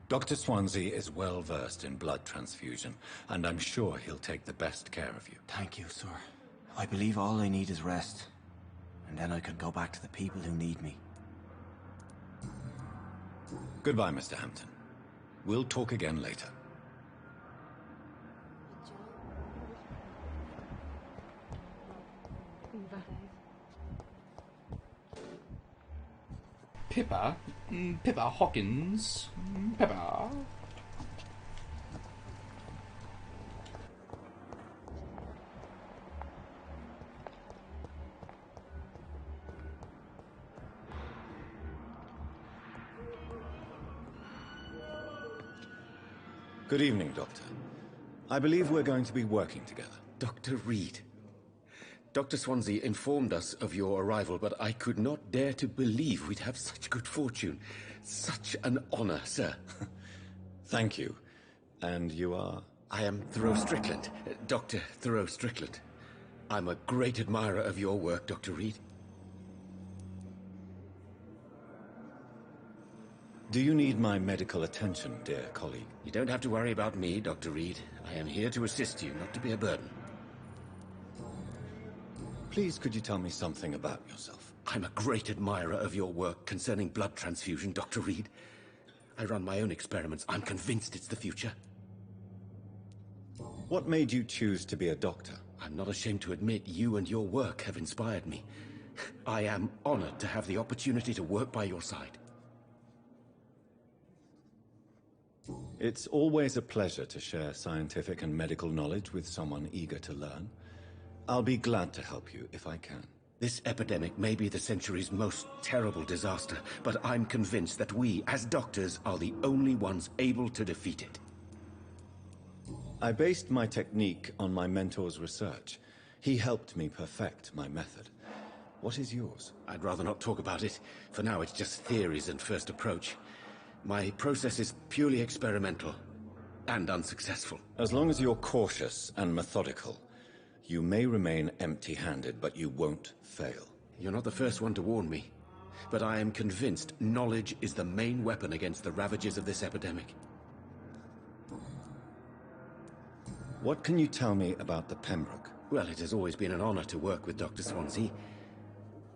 Dr. Swansea is well versed in blood transfusion, and I'm sure he'll take the best care of you. Thank you, sir. I believe all I need is rest. And then I can go back to the people who need me. Goodbye, Mr. Hampton. We'll talk again later. Pippa? Pippa Hawkins? Pippa? Good evening, Doctor. I believe we're going to be working together. Dr. Reed. Dr. Swansea informed us of your arrival, but I could not dare to believe we'd have such good fortune. Such an honor, sir. Thank you. And you are? I am Thoreau Strickland, Dr. Thoreau Strickland. I'm a great admirer of your work, Dr. Reed. Do you need my medical attention, dear colleague? You don't have to worry about me, Dr. Reed. I am here to assist you, not to be a burden. Please, could you tell me something about yourself? I'm a great admirer of your work concerning blood transfusion, Dr. Reed. I run my own experiments. I'm convinced it's the future. What made you choose to be a doctor? I'm not ashamed to admit you and your work have inspired me. I am honored to have the opportunity to work by your side. It's always a pleasure to share scientific and medical knowledge with someone eager to learn. I'll be glad to help you if I can. This epidemic may be the century's most terrible disaster, but I'm convinced that we, as doctors, are the only ones able to defeat it. I based my technique on my mentor's research. He helped me perfect my method. What is yours? I'd rather not talk about it. For now, it's just theories and first approach. My process is purely experimental and unsuccessful. As long as you're cautious and methodical, you may remain empty-handed, but you won't fail. You're not the first one to warn me, but I am convinced knowledge is the main weapon against the ravages of this epidemic. What can you tell me about the Pembroke? Well, it has always been an honor to work with Dr. Swansea.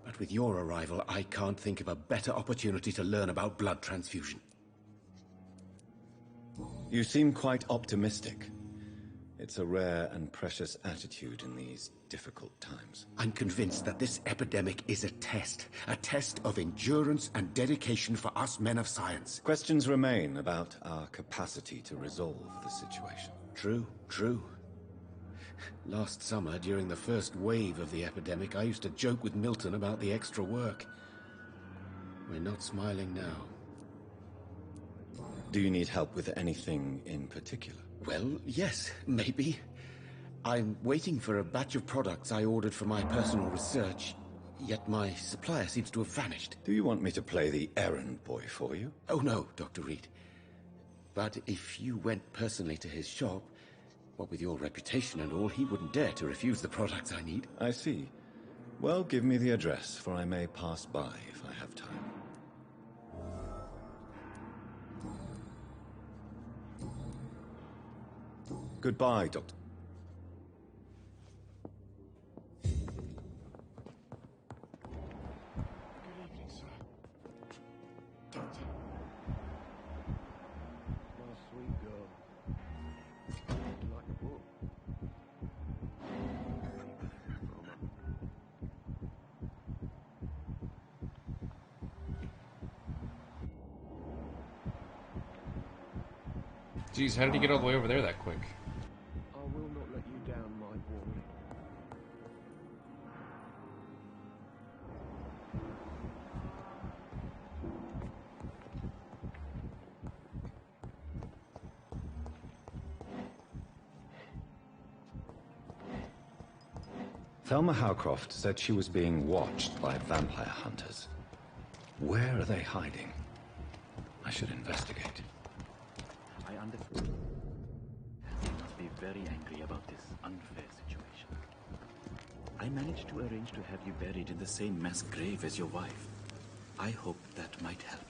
But with your arrival, I can't think of a better opportunity to learn about blood transfusion. You seem quite optimistic. It's a rare and precious attitude in these difficult times. I'm convinced that this epidemic is a test of endurance and dedication for us men of science. Questions remain about our capacity to resolve the situation. True. Last summer, during the first wave of the epidemic, I used to joke with Milton about the extra work. We're not smiling now. Do you need help with anything in particular? Well, yes, maybe. I'm waiting for a batch of products I ordered for my personal research, yet my supplier seems to have vanished. Do you want me to play the errand boy for you? Oh no, Dr. Reed. But if you went personally to his shop, what with your reputation and all, he wouldn't dare to refuse the products I need. I see. Well, give me the address, for I may pass by if I have time. Goodbye, Doctor. Jeez, how did he get all the way over there that quick? I will not let you down, my boy. Thelma Howcroft said she was being watched by vampire hunters. Where are they hiding? I should investigate. I understand. You must be very angry about this unfair situation. I managed to arrange to have you buried in the same mass grave as your wife. I hope that might help.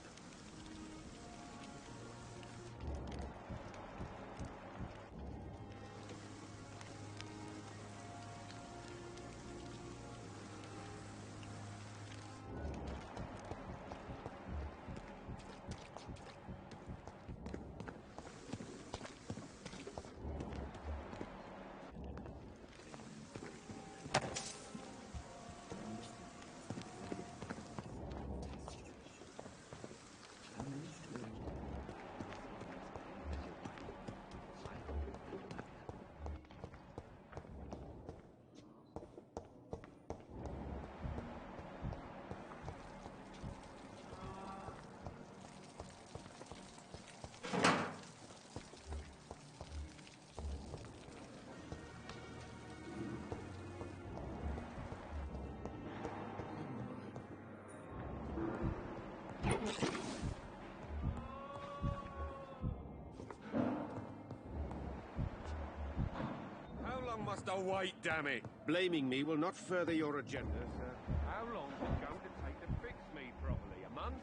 must I wait, damn it? Blaming me will not further your agenda, sir. How long is it going to take to fix me properly? A month?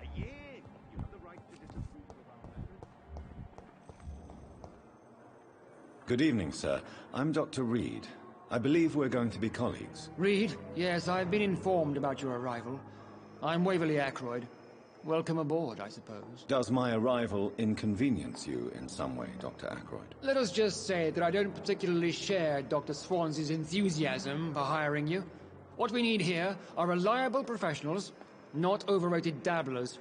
A year? You have the right to disapprove of our methods. Good evening, sir. I'm Dr. Reed. I believe we're going to be colleagues. Reed? Yes, I've been informed about your arrival. I'm Waverly Ackroyd. Welcome aboard, I suppose. Does my arrival inconvenience you in some way, Dr. Ackroyd? Let us just say that I don't particularly share Dr. Swansea's enthusiasm for hiring you. What we need here are reliable professionals, not overrated dabblers.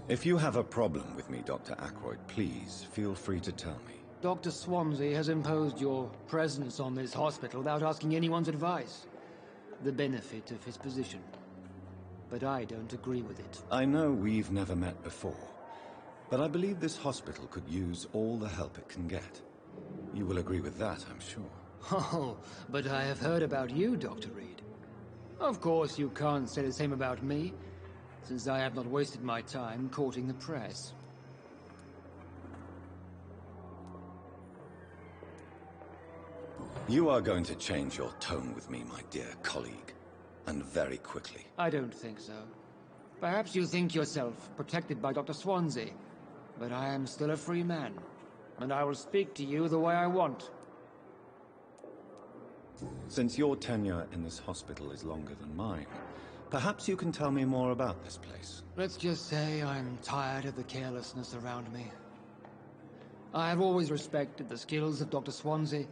If you have a problem with me, Dr. Ackroyd, please feel free to tell me. Dr. Swansea has imposed your presence on this hospital without asking anyone's advice. The benefit of his position. But I don't agree with it. I know we've never met before, but I believe this hospital could use all the help it can get. You will agree with that, I'm sure. Oh, but I have heard about you, Dr. Reed. Of course, you can't say the same about me, since I have not wasted my time courting the press. You are going to change your tone with me, my dear colleague, and very quickly. I don't think so. Perhaps you think yourself protected by Dr. Swansea, but I am still a free man, and I will speak to you the way I want. Since your tenure in this hospital is longer than mine, perhaps you can tell me more about this place. Let's just say I'm tired of the carelessness around me. I have always respected the skills of Dr. Swansea,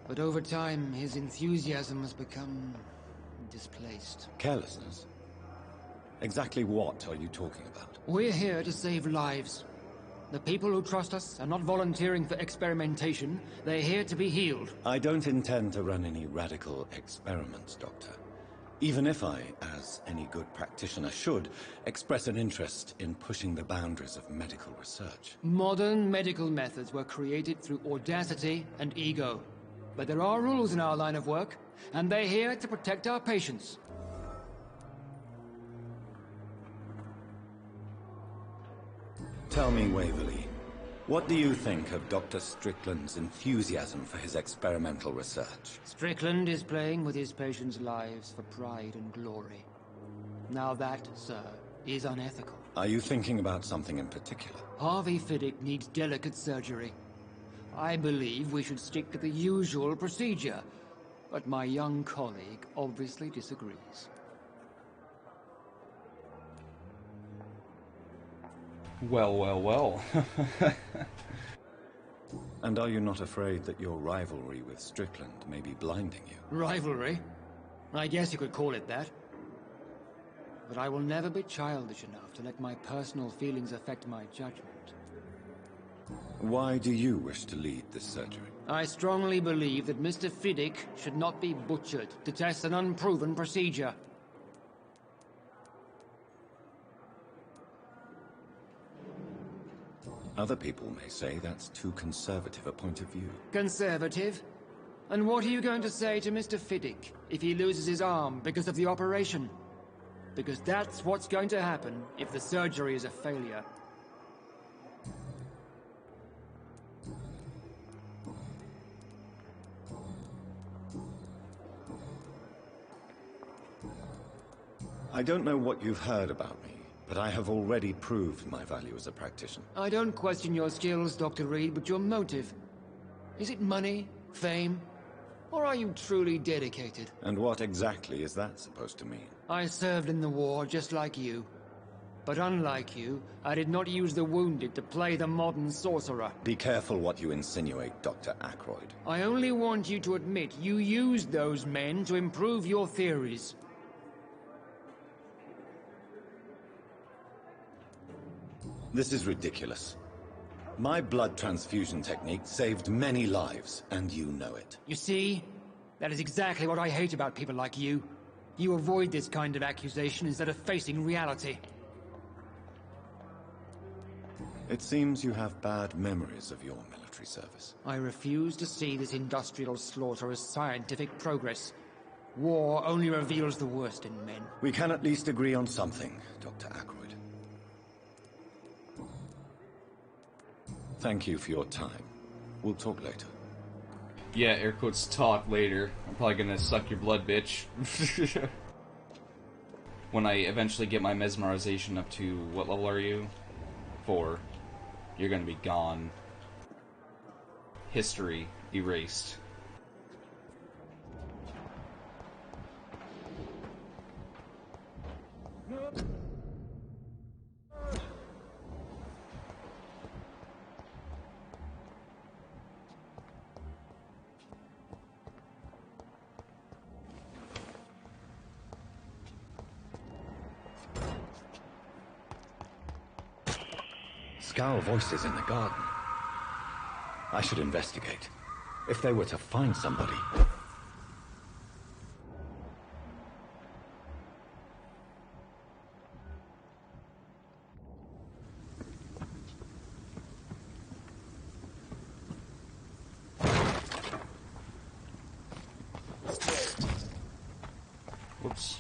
but over time his enthusiasm has become displaced. Carelessness? Exactly what are you talking about? We're here to save lives. The people who trust us are not volunteering for experimentation. They're here to be healed. I don't intend to run any radical experiments, Doctor. Even if I, as any good practitioner should, express an interest in pushing the boundaries of medical research. Modern medical methods were created through audacity and ego. But there are rules in our line of work, and they're here to protect our patients. Tell me, Waverly, what do you think of Dr. Strickland's enthusiasm for his experimental research? Strickland is playing with his patients' lives for pride and glory. Now that, sir, is unethical. Are you thinking about something in particular? Harvey Fiddick needs delicate surgery. I believe we should stick to the usual procedure, but my young colleague obviously disagrees. Well, well, well. And are you not afraid that your rivalry with Strickland may be blinding you? Rivalry? I guess you could call it that. But I will never be childish enough to let my personal feelings affect my judgment. Why do you wish to lead this surgery? I strongly believe that Mr. Fiddick should not be butchered to test an unproven procedure. Other people may say that's too conservative a point of view. Conservative? And what are you going to say to Mr. Fiddick if he loses his arm because of the operation? Because that's what's going to happen if the surgery is a failure. I don't know what you've heard about me, but I have already proved my value as a practitioner. I don't question your skills, Dr. Reed, but your motive. Is it money, fame, or are you truly dedicated? And what exactly is that supposed to mean? I served in the war just like you. But unlike you, I did not use the wounded to play the modern sorcerer. Be careful what you insinuate, Dr. Ackroyd. I only want you to admit you used those men to improve your theories. This is ridiculous. My blood transfusion technique saved many lives, and you know it. You see? That is exactly what I hate about people like you. You avoid this kind of accusation instead of facing reality. It seems you have bad memories of your military service. I refuse to see this industrial slaughter as scientific progress. War only reveals the worst in men. We can at least agree on something, Dr. Ackroyd. Thank you for your time. We'll talk later. Yeah, air quotes talk later. I'm probably gonna suck your blood, bitch. When I eventually get my mesmerization up to, what level are you? 4. You're gonna be gone. History erased. Scowl voices in the garden. I should investigate. If they were to find somebody... Whoops.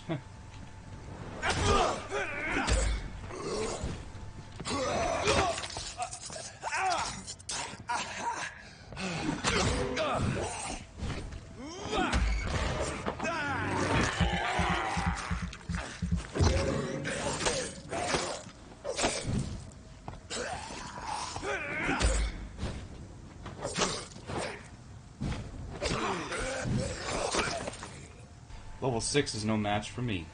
Level 6 is no match for me.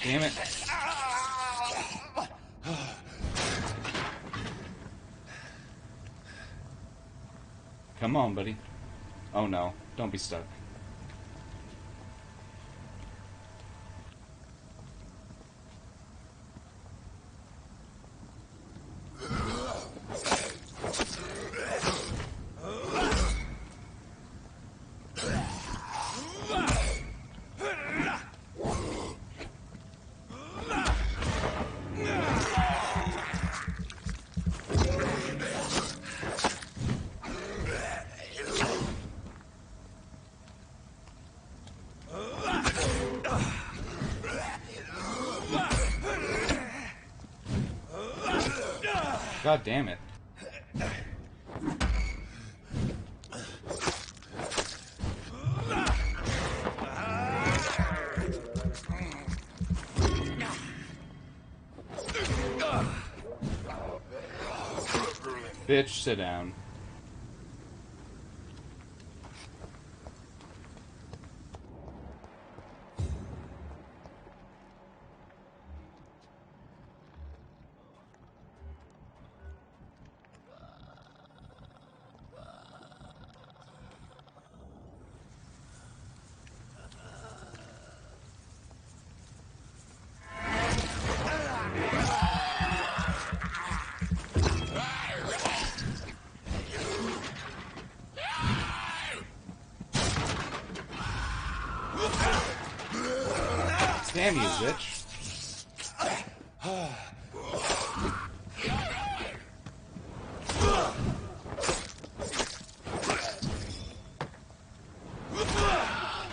Damn it. Come on, buddy. Oh no, don't be stuck. God damn it. Bitch, sit down. Damn you, bitch.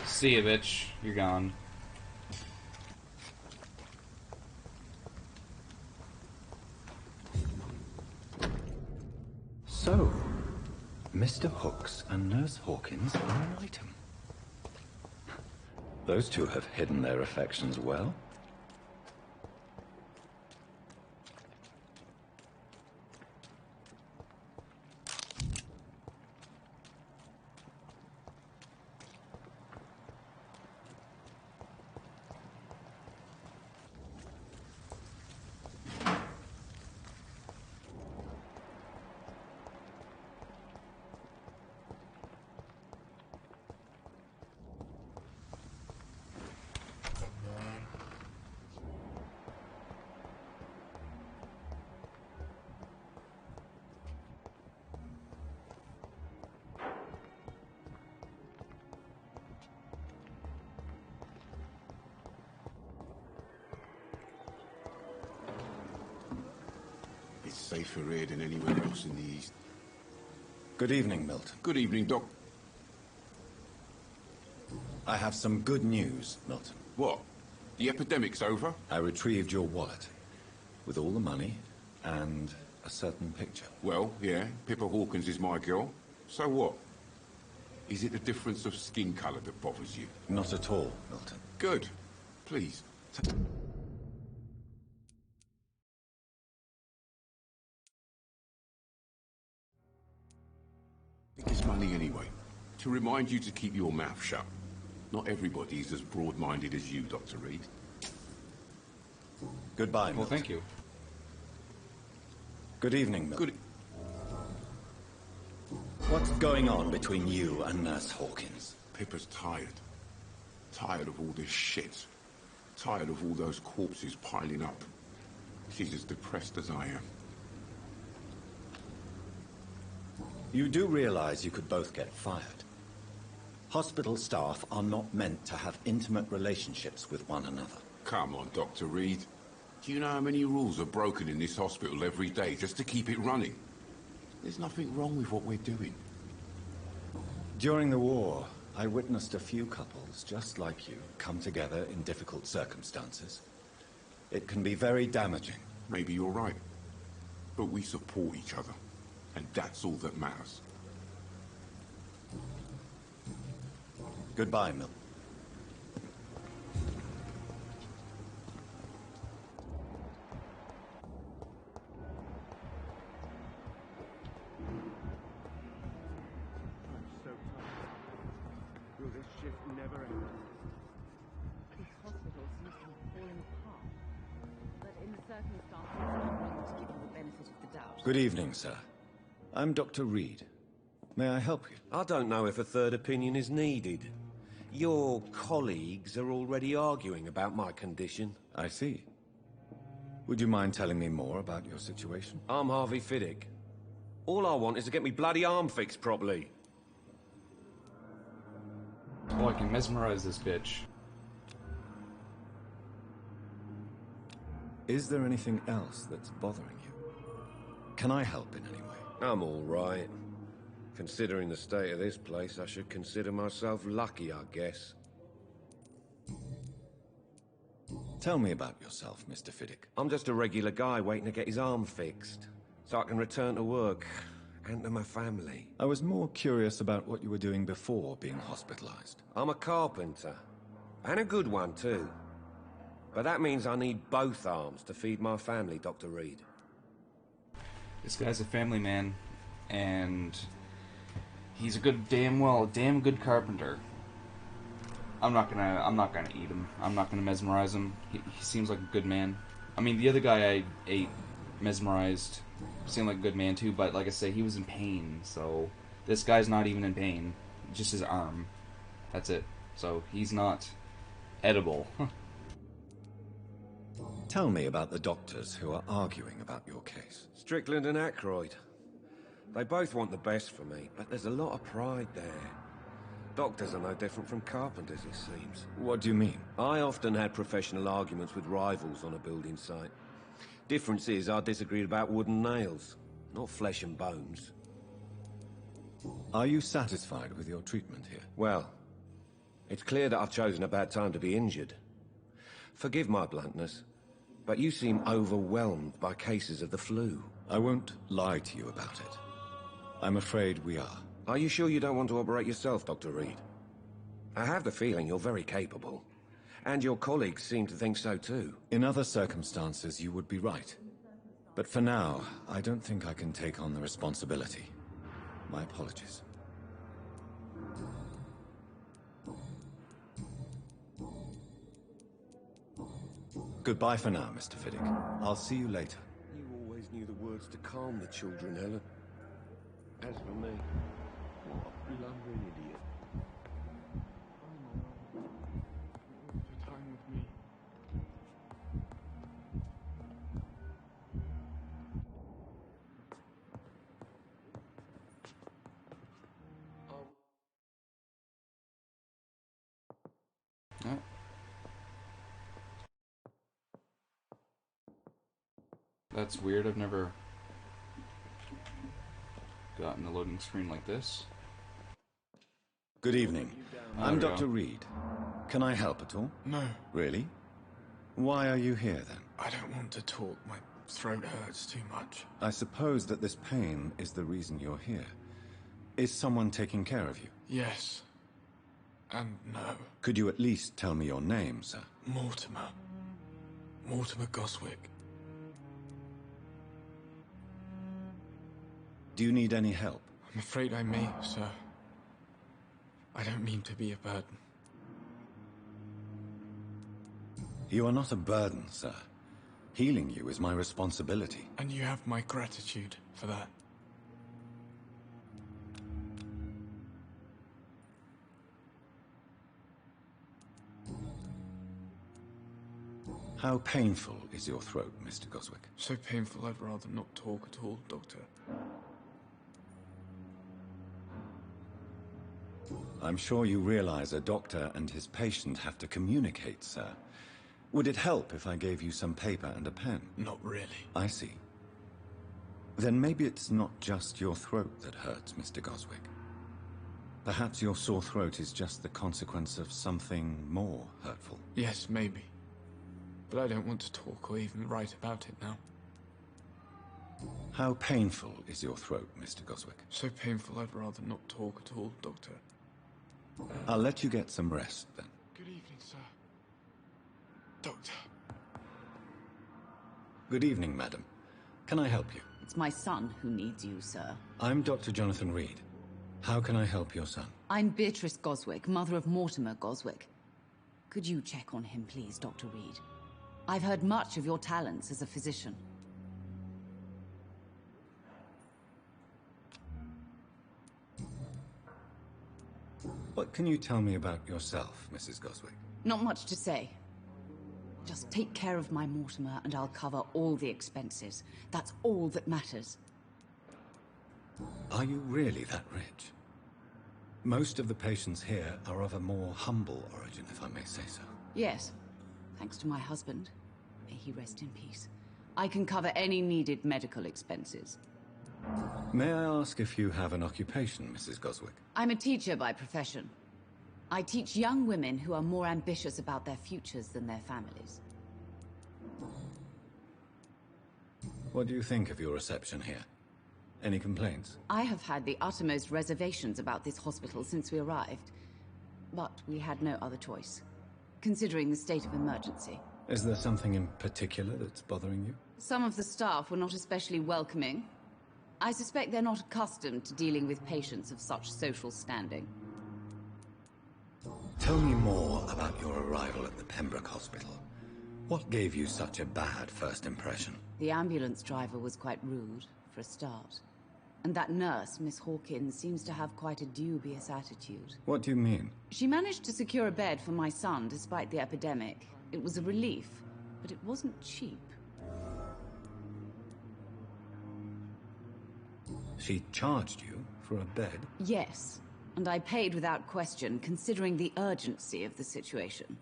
See ya, bitch. You're gone. So, Mr. Hooks and Nurse Hawkins are an item. Those two have hidden their affections well. safer here than anywhere else in the East. Good evening, Milton. Good evening, Doc. I have some good news, Milton. What? The epidemic's over? I retrieved your wallet with all the money and a certain picture. Well, yeah, Pippa Hawkins is my girl. So what? Is it the difference of skin colour that bothers you? Not at all, Milton. Good. Please. It's money anyway. To remind you to keep your mouth shut. Not everybody's as broad-minded as you, Dr. Reed. Goodbye, Milton. Well, thank you. Good evening, Milton. What's going on between you and Nurse Hawkins? Pippa's tired. Tired of all this shit. Tired of all those corpses piling up. She's as depressed as I am. You do realize you could both get fired. Hospital staff are not meant to have intimate relationships with one another. Come on, Dr. Reed. Do you know how many rules are broken in this hospital every day just to keep it running? There's nothing wrong with what we're doing. During the war, I witnessed a few couples just like you come together in difficult circumstances. It can be very damaging. Maybe you're right. But we support each other. And that's all that matters. Goodbye, Milton. I'm so tired. Will this shift never end? This hospital seems to have fallen apart. But in the circumstances, I'm willing to give you the benefit of the doubt. Good evening, sir. I'm Dr. Reed. May I help you? I don't know if a third opinion is needed. Your colleagues are already arguing about my condition. I see. Would you mind telling me more about your situation? I'm Harvey Fiddick. All I want is to get me bloody arm fixed properly. Oh, I can mesmerize this bitch. Is there anything else that's bothering you? Can I help in any way? I'm all right. Considering the state of this place, I should consider myself lucky, I guess. Tell me about yourself, Mr. Fiddick. I'm just a regular guy waiting to get his arm fixed, so I can return to work and to my family. I was more curious about what you were doing before being hospitalized. I'm a carpenter, and a good one too. But that means I need both arms to feed my family, Dr. Reed. This guy's a family man, and he's a damn good carpenter. I'm not gonna eat him. I'm not gonna mesmerize him. He seems like a good man. I mean, the other guy I ate, mesmerized, seemed like a good man too, but like I say, he was in pain, so this guy's not even in pain. Just his arm. That's it. So he's not edible. Tell me about the doctors who are arguing about your case. Strickland and Aykroyd. They both want the best for me, but there's a lot of pride there. Doctors are no different from carpenters, it seems. What do you mean? I often had professional arguments with rivals on a building site. Difference is, I disagreed about wooden nails, not flesh and bones. Are you satisfied with your treatment here? Well, it's clear that I've chosen a bad time to be injured. Forgive my bluntness, but you seem overwhelmed by cases of the flu. I won't lie to you about it. I'm afraid we are. Are you sure you don't want to operate yourself, Dr. Reed? I have the feeling you're very capable. And your colleagues seem to think so too. In other circumstances, you would be right. But for now, I don't think I can take on the responsibility. My apologies. Goodbye for now, Mr. Fiddick. I'll see you later. You always knew the words to calm the children, Helen. As for me, what a blundering idiot. Time with me. Oh. That's weird. I've never gotten a loading screen like this. Good evening. Oh, I'm there we Dr. go. Reed. Can I help at all? No. Really? Why are you here then? I don't want to talk. My throat hurts too much. I suppose that this pain is the reason you're here. Is someone taking care of you? Yes. And no. Could you at least tell me your name, sir? Mortimer. Mortimer Goswick. Do you need any help? I'm afraid I may, sir. I don't mean to be a burden. You are not a burden, sir. Healing you is my responsibility. And you have my gratitude for that. How painful is your throat, Mr. Goswick? So painful I'd rather not talk at all, Doctor. I'm sure you realize a doctor and his patient have to communicate, sir. Would it help if I gave you some paper and a pen? Not really. I see. Then maybe it's not just your throat that hurts, Mr. Goswick. Perhaps your sore throat is just the consequence of something more hurtful. Yes, maybe. But I don't want to talk or even write about it now. How painful is your throat, Mr. Goswick? So painful I'd rather not talk at all, Doctor. I'll let you get some rest, then. Good evening, sir. Doctor. Good evening, madam. Can I help you? It's my son who needs you, sir. I'm Dr. Jonathan Reed. How can I help your son? I'm Beatrice Goswick, mother of Mortimer Goswick. Could you check on him, please, Dr. Reed? I've heard much of your talents as a physician. What can you tell me about yourself, Mrs. Goswick? Not much to say. Just take care of my Mortimer and I'll cover all the expenses. That's all that matters. Are you really that rich? Most of the patients here are of a more humble origin, if I may say so. Yes, thanks to my husband. May he rest in peace. I can cover any needed medical expenses. May I ask if you have an occupation, Mrs. Goswick? I'm a teacher by profession. I teach young women who are more ambitious about their futures than their families. What do you think of your reception here? Any complaints? I have had the uttermost reservations about this hospital since we arrived. But we had no other choice, considering the state of emergency. Is there something in particular that's bothering you? Some of the staff were not especially welcoming. I suspect they're not accustomed to dealing with patients of such social standing. Tell me more about your arrival at the Pembroke Hospital. What gave you such a bad first impression? The ambulance driver was quite rude, for a start. And that nurse, Miss Hawkins, seems to have quite a dubious attitude. What do you mean? She managed to secure a bed for my son despite the epidemic. It was a relief, but it wasn't cheap. She charged you for a bed? Yes, and I paid without question, considering the urgency of the situation.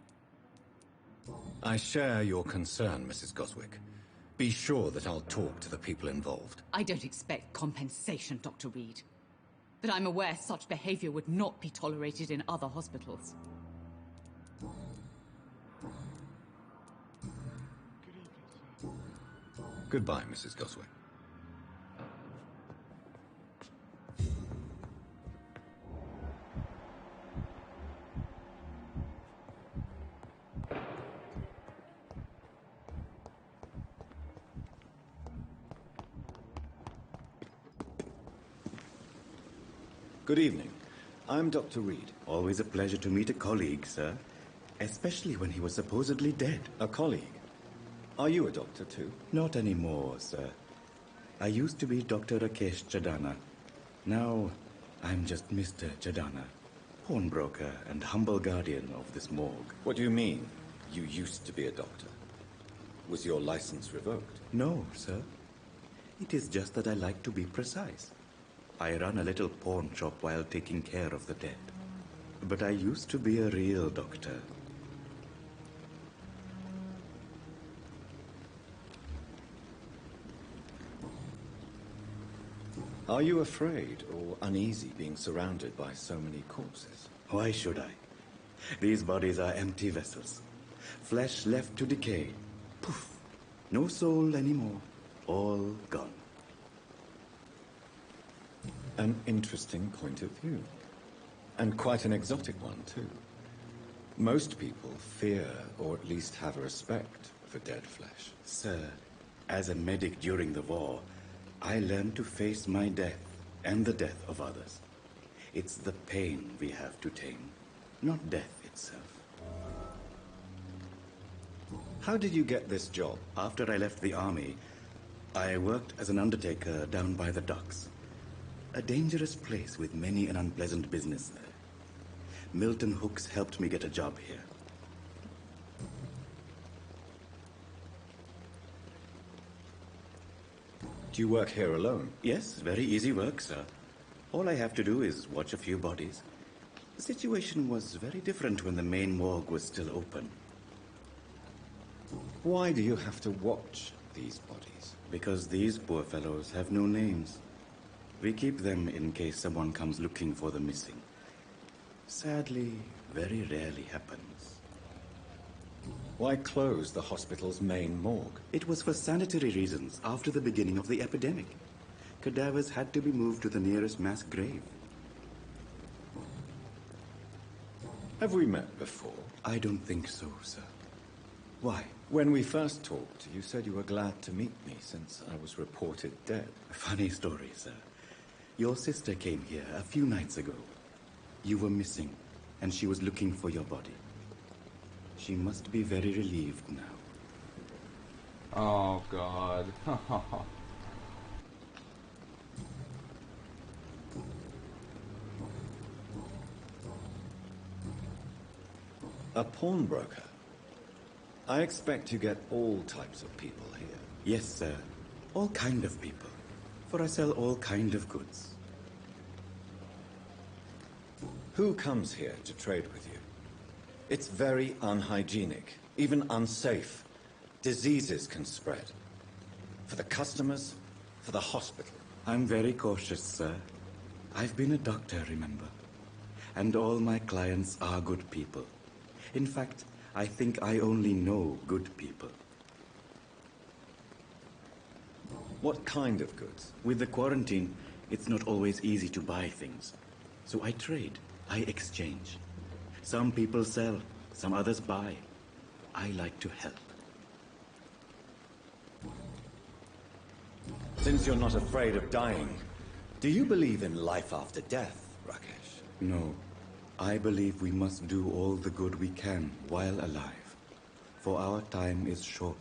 I share your concern, Mrs. Goswick. Be sure that I'll talk to the people involved. I don't expect compensation, Dr. Reed. But I'm aware such behavior would not be tolerated in other hospitals. Goodbye, Mrs. Goswick. Good evening. I'm Dr. Reed. Always a pleasure to meet a colleague, sir. Especially when he was supposedly dead. A colleague? Are you a doctor too? Not anymore, sir. I used to be Dr. Rakesh Chadana. Now, I'm just Mr. Chadana, pawnbroker and humble guardian of this morgue. What do you mean, you used to be a doctor? Was your license revoked? No, sir. It is just that I like to be precise. I run a little pawn shop while taking care of the dead. But I used to be a real doctor. Are you afraid or uneasy being surrounded by so many corpses? Why should I? These bodies are empty vessels. Flesh left to decay. Poof. No soul anymore. All gone. An interesting point of view. And quite an exotic one, too. Most people fear, or at least have a respect, for dead flesh. Sir, as a medic during the war, I learned to face my death and the death of others. It's the pain we have to tame, not death itself. How did you get this job? After I left the army, I worked as an undertaker down by the docks. A dangerous place with many an unpleasant business there. Milton Hooks helped me get a job here. Do you work here alone? Yes, very easy work, sir. All I have to do is watch a few bodies. The situation was very different when the main morgue was still open. Why do you have to watch these bodies? Because these poor fellows have no names. We keep them in case someone comes looking for the missing. Sadly, very rarely happens. Why close the hospital's main morgue? It was for sanitary reasons after the beginning of the epidemic. Cadavers had to be moved to the nearest mass grave. Have we met before? I don't think so, sir. Why? When we first talked, you said you were glad to meet me since I was reported dead. Funny story, sir. Your sister came here a few nights ago. You were missing, and she was looking for your body. She must be very relieved now. Oh, God. A pawnbroker? I expect you get all types of people here. Yes, sir. All kind of people. For I sell all kind of goods. Who comes here to trade with you? It's very unhygienic, even unsafe. Diseases can spread. For the customers, for the hospital. I'm very cautious, sir. I've been a doctor, remember? And all my clients are good people. In fact, I think I only know good people. What kind of goods? With the quarantine, it's not always easy to buy things. So I trade, I exchange. Some people sell, some others buy. I like to help. Since you're not afraid of dying, do you believe in life after death, Rakesh? No. I believe we must do all the good we can while alive. For our time is short,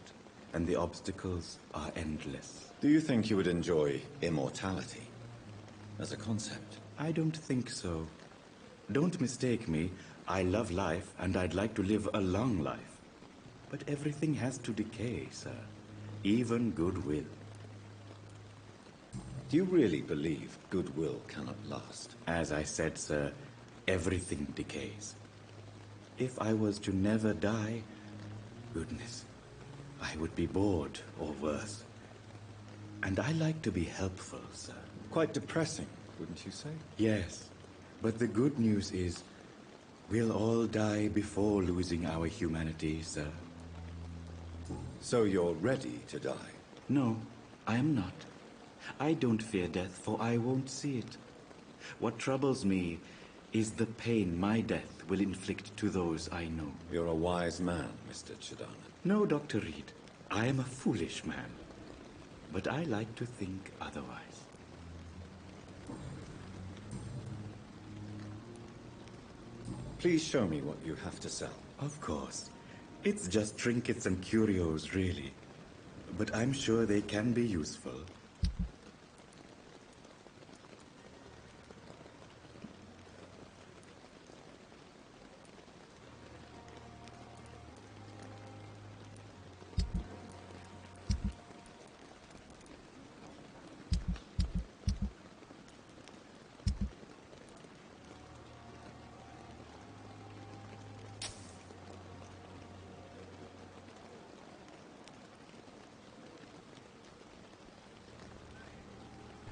and the obstacles are endless. Do you think you would enjoy immortality as a concept? I don't think so. Don't mistake me. I love life, and I'd like to live a long life. But everything has to decay, sir. Even goodwill. Do you really believe goodwill cannot last? As I said, sir, everything decays. If I was to never die, goodness, I would be bored or worse. And I like to be helpful, sir. Quite depressing, wouldn't you say? Yes, but the good news is we'll all die before losing our humanity, sir. So you're ready to die? No, I am not. I don't fear death, for I won't see it. What troubles me is the pain my death will inflict to those I know. You're a wise man, Mr. Chidana. No, Dr. Reed. I am a foolish man. But I like to think otherwise. Please show me what you have to sell. Of course. It's just trinkets and curios, really. But I'm sure they can be useful.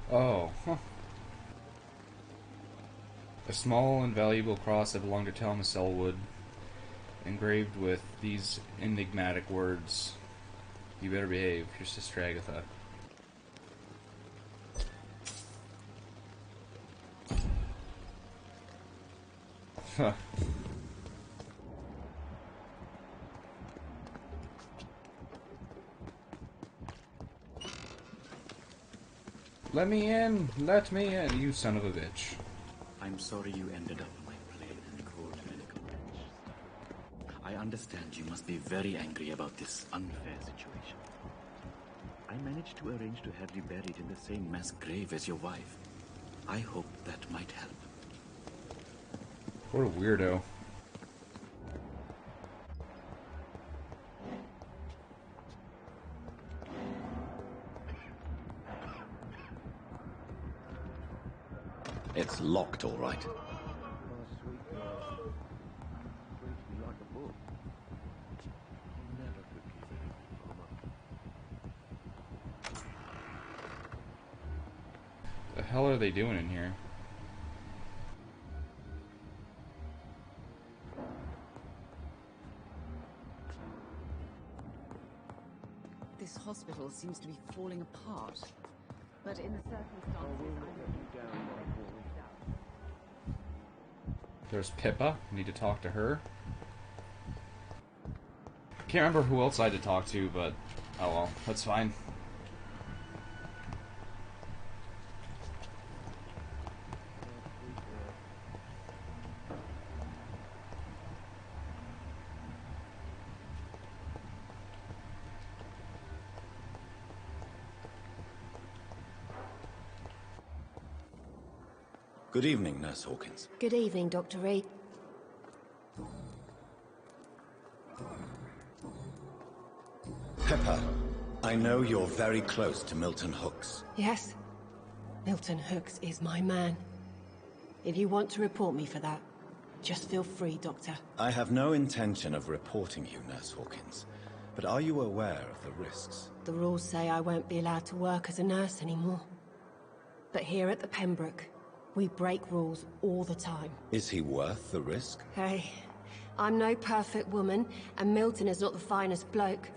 Oh, huh. A small and valuable cross that belonged to Thomas Selwood, engraved with these enigmatic words. You better behave, your sister Agatha. Huh. Let me in! Let me in, you son of a bitch. I'm sorry you ended up on my plain and cold medical bench. I understand you must be very angry about this unfair situation. I managed to arrange to have you buried in the same mass grave as your wife. I hope that might help. What a weirdo. It's locked, all right. Sweet girl. Treats me like a book. Never could kiss a The hell are they doing in here? This hospital seems to be falling apart. But in the circumstances, There's Pippa. I need to talk to her. Can't remember who else I had to talk to, but oh well, that's fine. Good evening, Nurse Hawkins. Good evening, Dr. Reed. Pepper, I know you're very close to Milton Hooks. Yes? Milton Hooks is my man. If you want to report me for that, just feel free, Doctor. I have no intention of reporting you, Nurse Hawkins, but are you aware of the risks? The rules say I won't be allowed to work as a nurse anymore. But here at the Pembroke, we break rules all the time. Is he worth the risk? Hey, I'm no perfect woman, and Milton is not the finest bloke,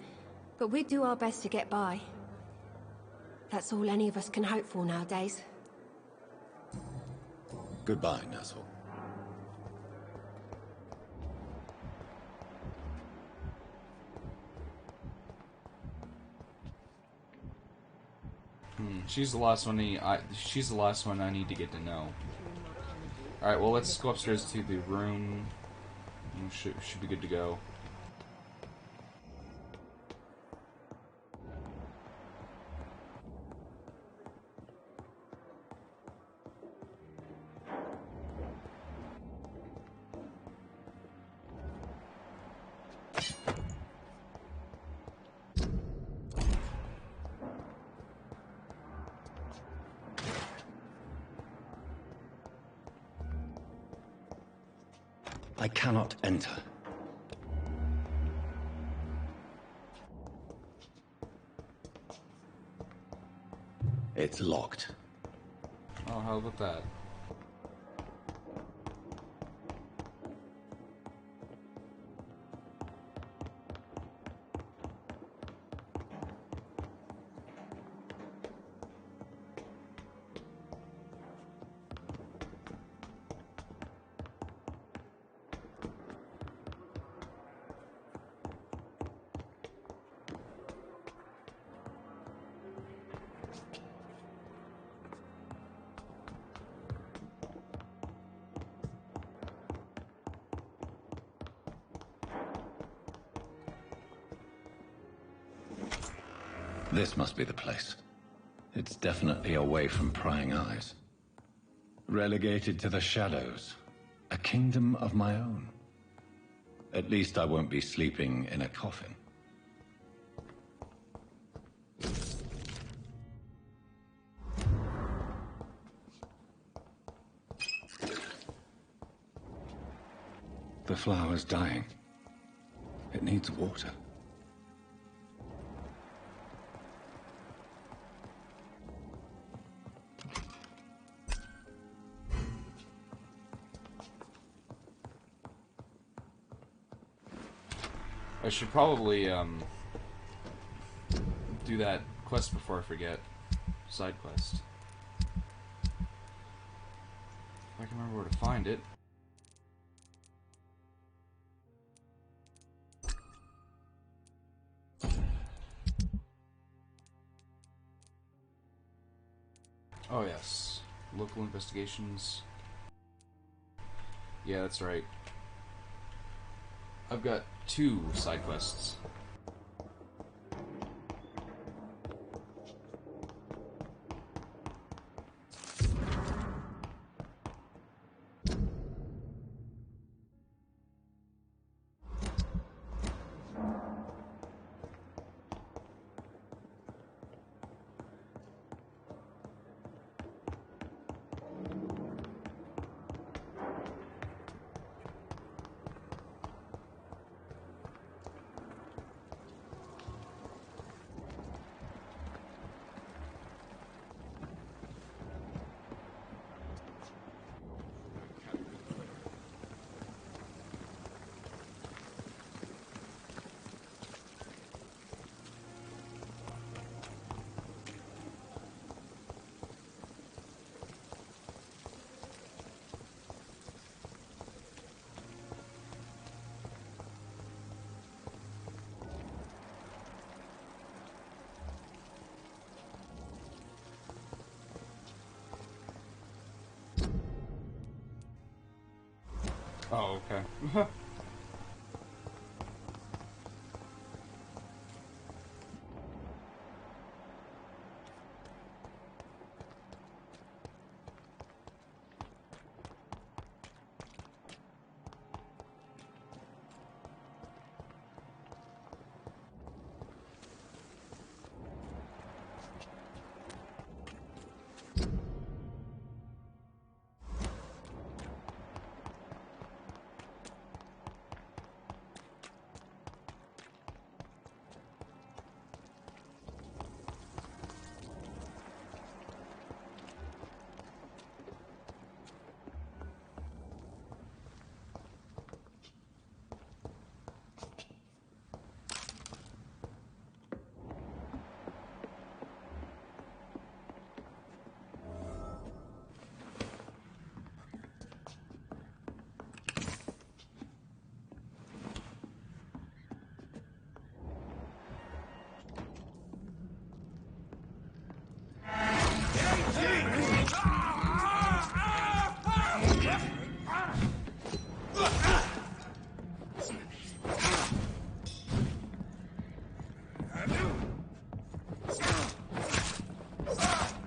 but we do our best to get by. That's all any of us can hope for nowadays. Goodbye, Nurse Hawkins. She's the last one. She's the last one I need to get to know. All right. Well, let's go upstairs to the room. Should be good to go. I cannot enter. It's locked. Oh, how about that? This must be the place. It's definitely away from prying eyes. Relegated to the shadows. A kingdom of my own. At least I won't be sleeping in a coffin. The flower's dying. It needs water. I should probably do that quest before I forget. Side quest. If I can remember where to find it. Oh yes, local investigations. Yeah, that's right. I've got 2 side quests. Oh, okay.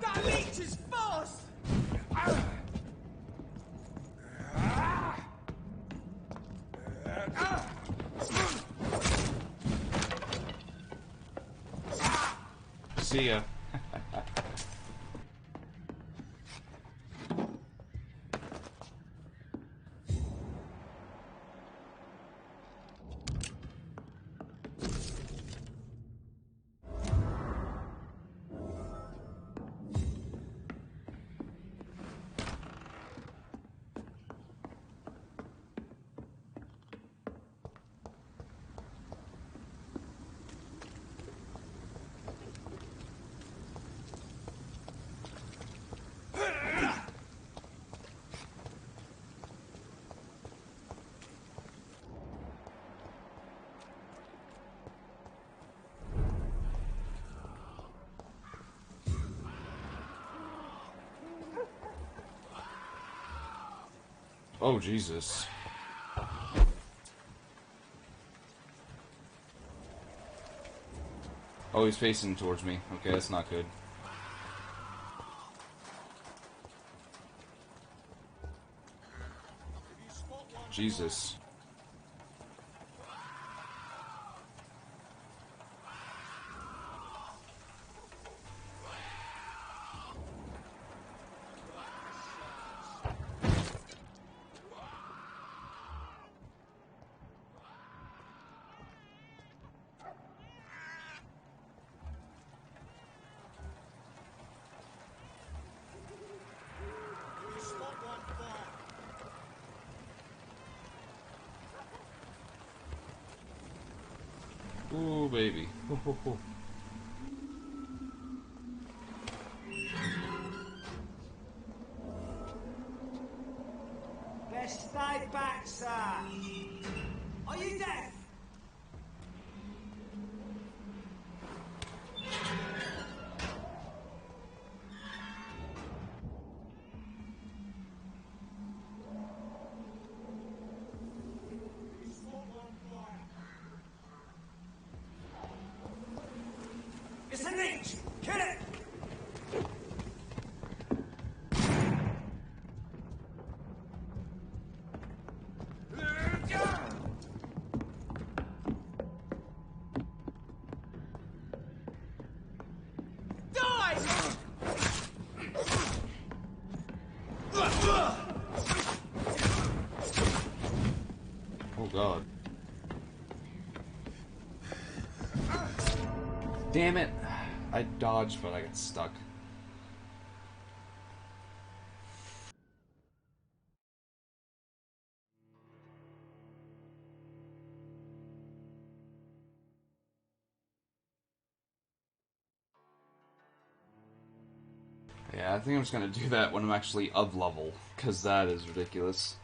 That leech is fast! See ya. Oh, Jesus. Oh, he's facing towards me. Okay, that's not good. Jesus. Ooh, baby. Ho, ho, ho. Best stay back, sir. Are you deaf? It's a leech! Kill it! Oh god. Damn it! I dodged, but I got stuck. Yeah, I think I'm just gonna do that when I'm actually of level, because that is ridiculous.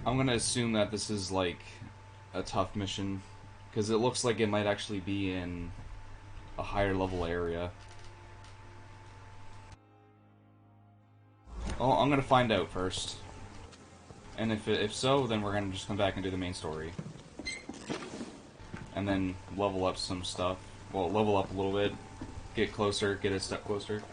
I'm gonna assume that this is like a tough mission, because it looks like it might actually be in a higher level area. Well, I'm gonna find out first, and if so, then we're gonna just come back and do the main story, and then level up some stuff. Well, level up a little bit, get closer, get a step closer.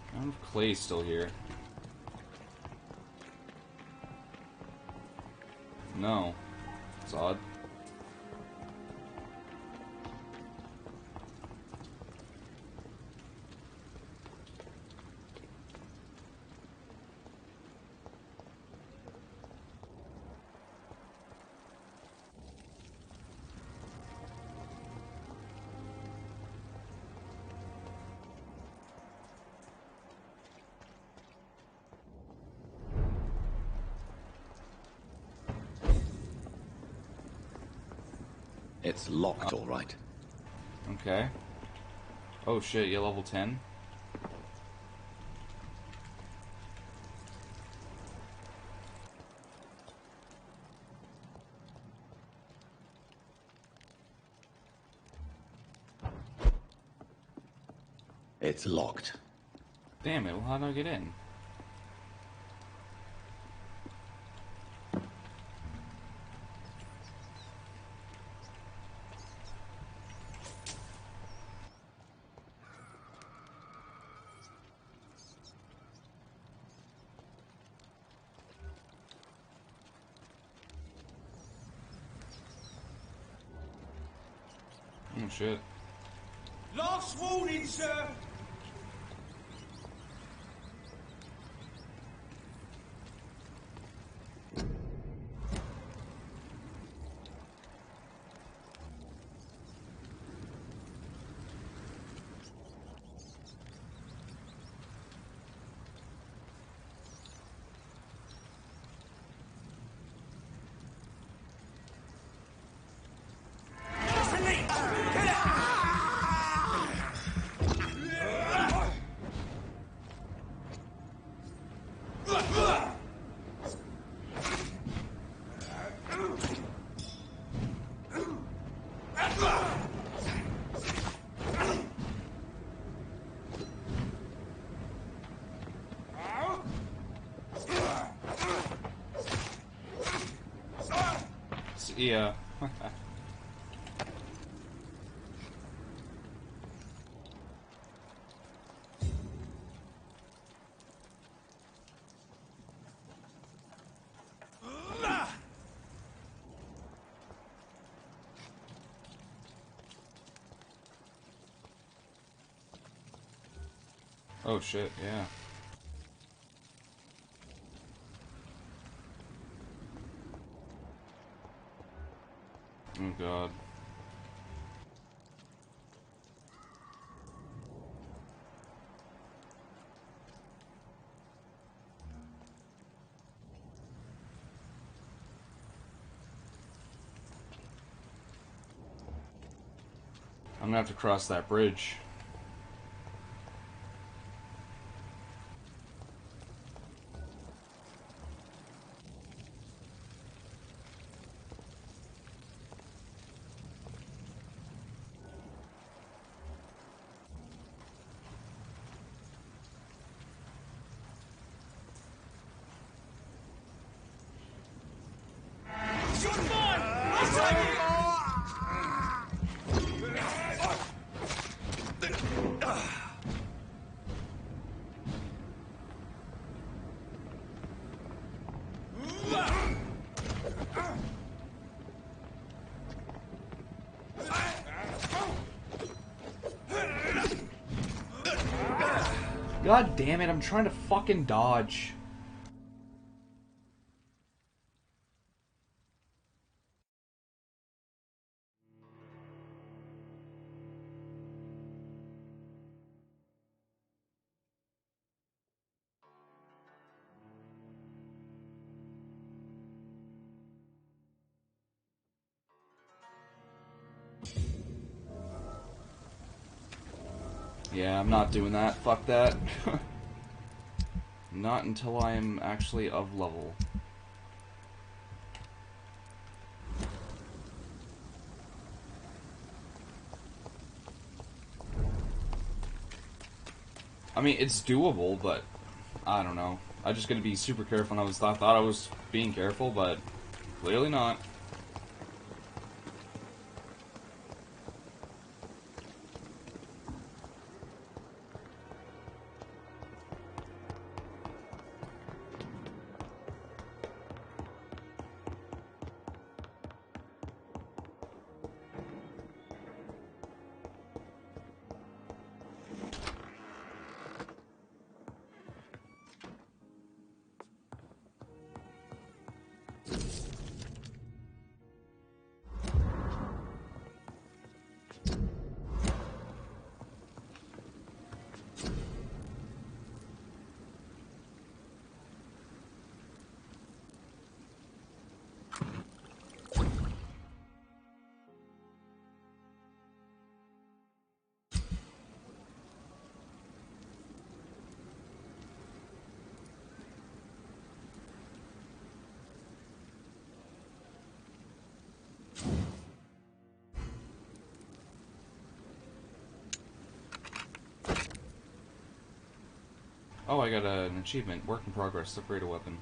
I don't know if Clay's still here. No. It's odd. It's locked, all right. Okay. Oh shit, you're level 10? It's locked. Damn it, well how do I get in? Oh shit. Last warning, sir! It's a leech! Yeah. Oh shit, yeah. Oh god. I'm gonna have to cross that bridge. God damn it, I'm trying to fucking dodge. Yeah, I'm not doing that. Fuck that. Not until I am actually of level. I mean, it's doable, but I don't know. I'm just gonna be super careful, and I thought I was being careful, but clearly not. Oh, I got an achievement. Work in progress. Upgrade a weapon.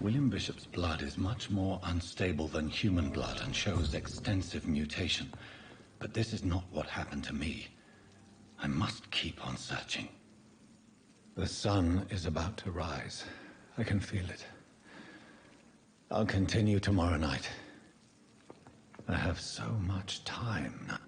William Bishop's blood is much more unstable than human blood and shows extensive mutation. But this is not what happened to me. I must keep on searching. The sun is about to rise. I can feel it. I'll continue tomorrow night. I have so much time now.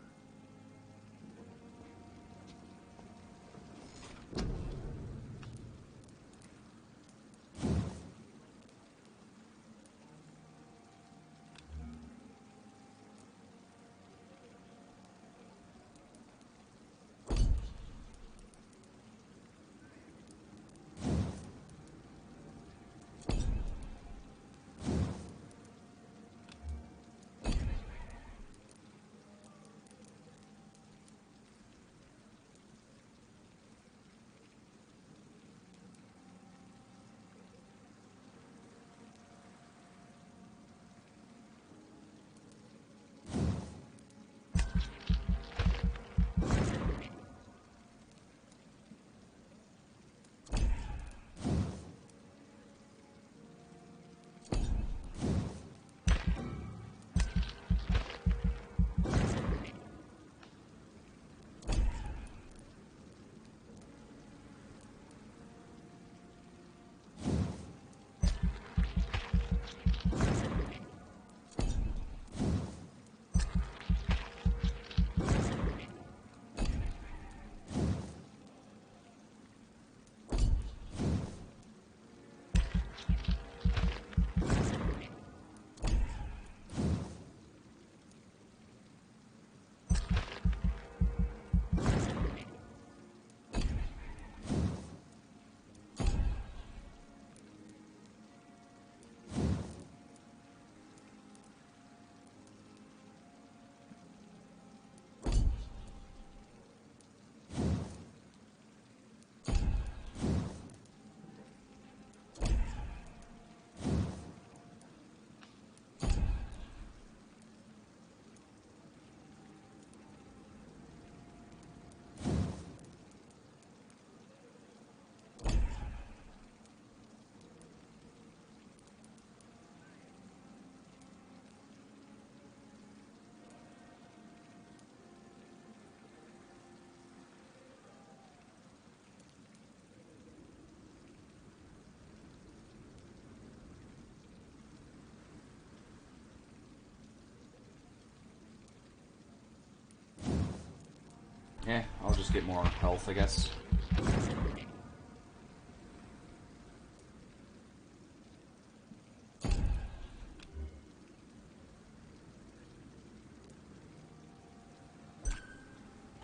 Yeah, I'll just get more health, I guess.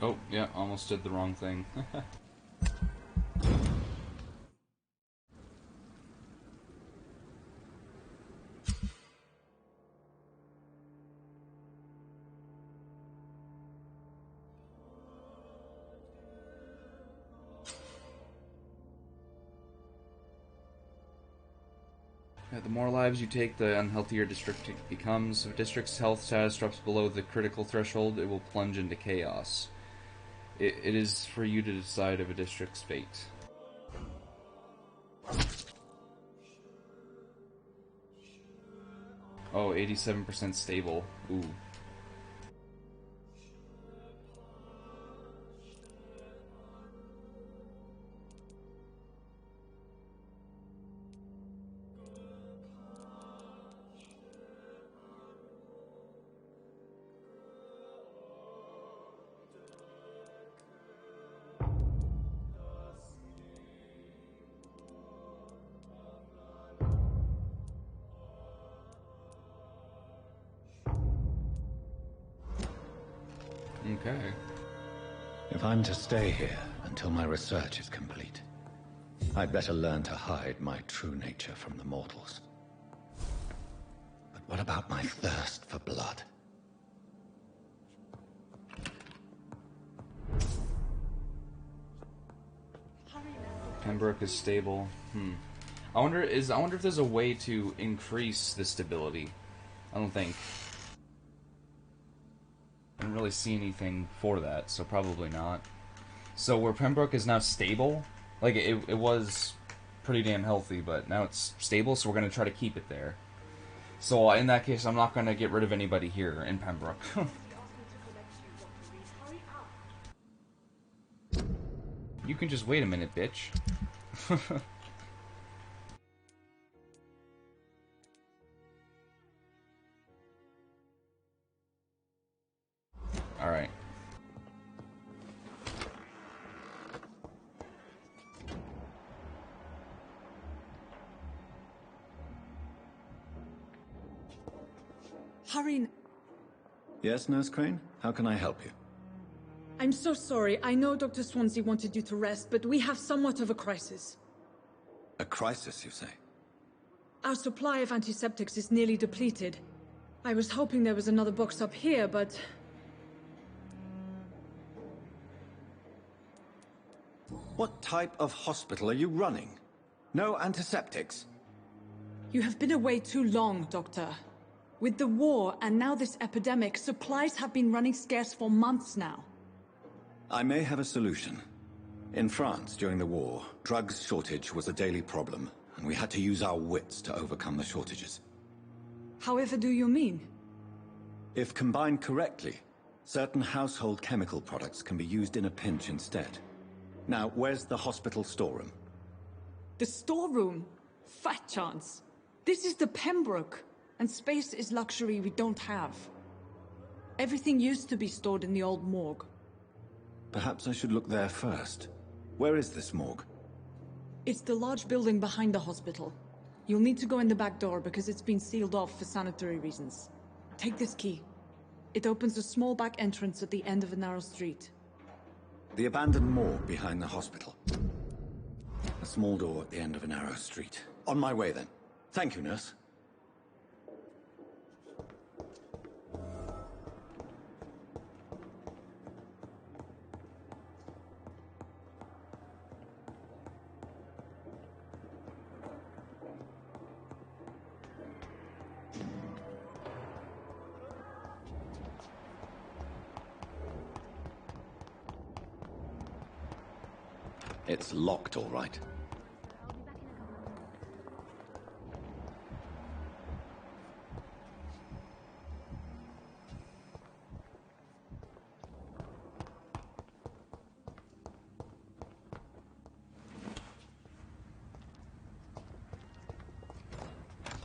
Oh, yeah, almost did the wrong thing. Yeah, the more lives you take, the unhealthier district becomes. If a district's health status drops below the critical threshold, it will plunge into chaos. It is for you to decide of a district's fate. Oh, 87% stable. Ooh. Okay. If I'm to stay here until my research is complete, I'd better learn to hide my true nature from the mortals. But what about my thirst for blood? Pembroke is stable. I wonder if there's a way to increase the stability. I don't think. I don't really see anything for that, so probably not. So where Pembroke is now stable, like it was pretty damn healthy, but now it's stable, so we're gonna try to keep it there. So in that case, I'm not gonna get rid of anybody here in Pembroke. You can just wait a minute, bitch. Alright. Hurry. Yes, Nurse Crane? How can I help you? I'm so sorry. I know Dr. Swansea wanted you to rest, but we have somewhat of a crisis. A crisis, you say? Our supply of antiseptics is nearly depleted. I was hoping there was another box up here, but... What type of hospital are you running? No antiseptics? You have been away too long, Doctor. With the war and now this epidemic, supplies have been running scarce for months now. I may have a solution. In France, during the war, drugs shortage was a daily problem, and we had to use our wits to overcome the shortages. However do you mean? If combined correctly, certain household chemical products can be used in a pinch instead. Now, where's the hospital storeroom? The storeroom? Fat chance. This is the Pembroke, and space is luxury we don't have. Everything used to be stored in the old morgue. Perhaps I should look there first. Where is this morgue? It's the large building behind the hospital. You'll need to go in the back door because it's been sealed off for sanitary reasons. Take this key. It opens a small back entrance at the end of a narrow street. The abandoned morgue behind the hospital. A small door at the end of a narrow street. On my way then. Thank you, nurse. It's locked, all right.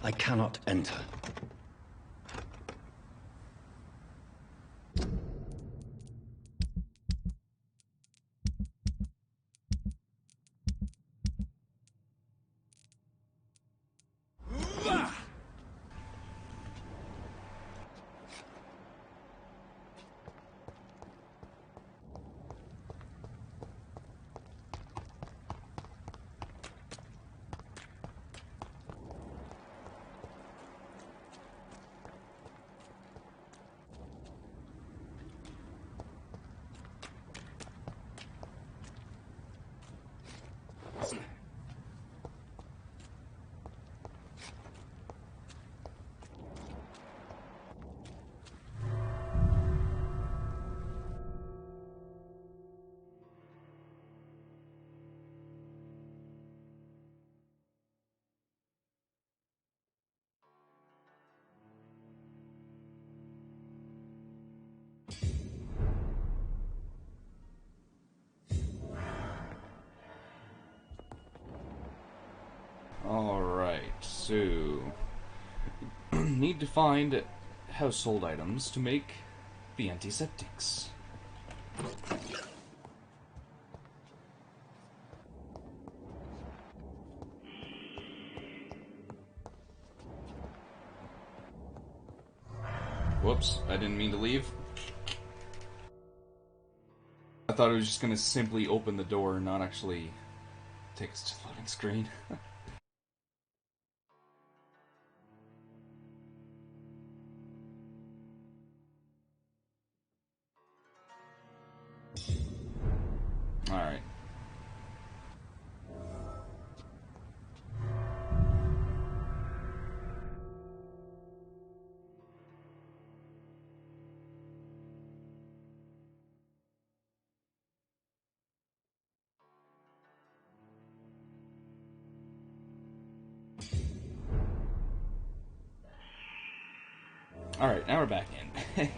I cannot enter. Alright, so... need to find household items to make the antiseptics. Whoops, I didn't mean to leave. I thought it was just gonna simply open the door and not actually take us to the loading screen. Alright. Alright, now we're back in.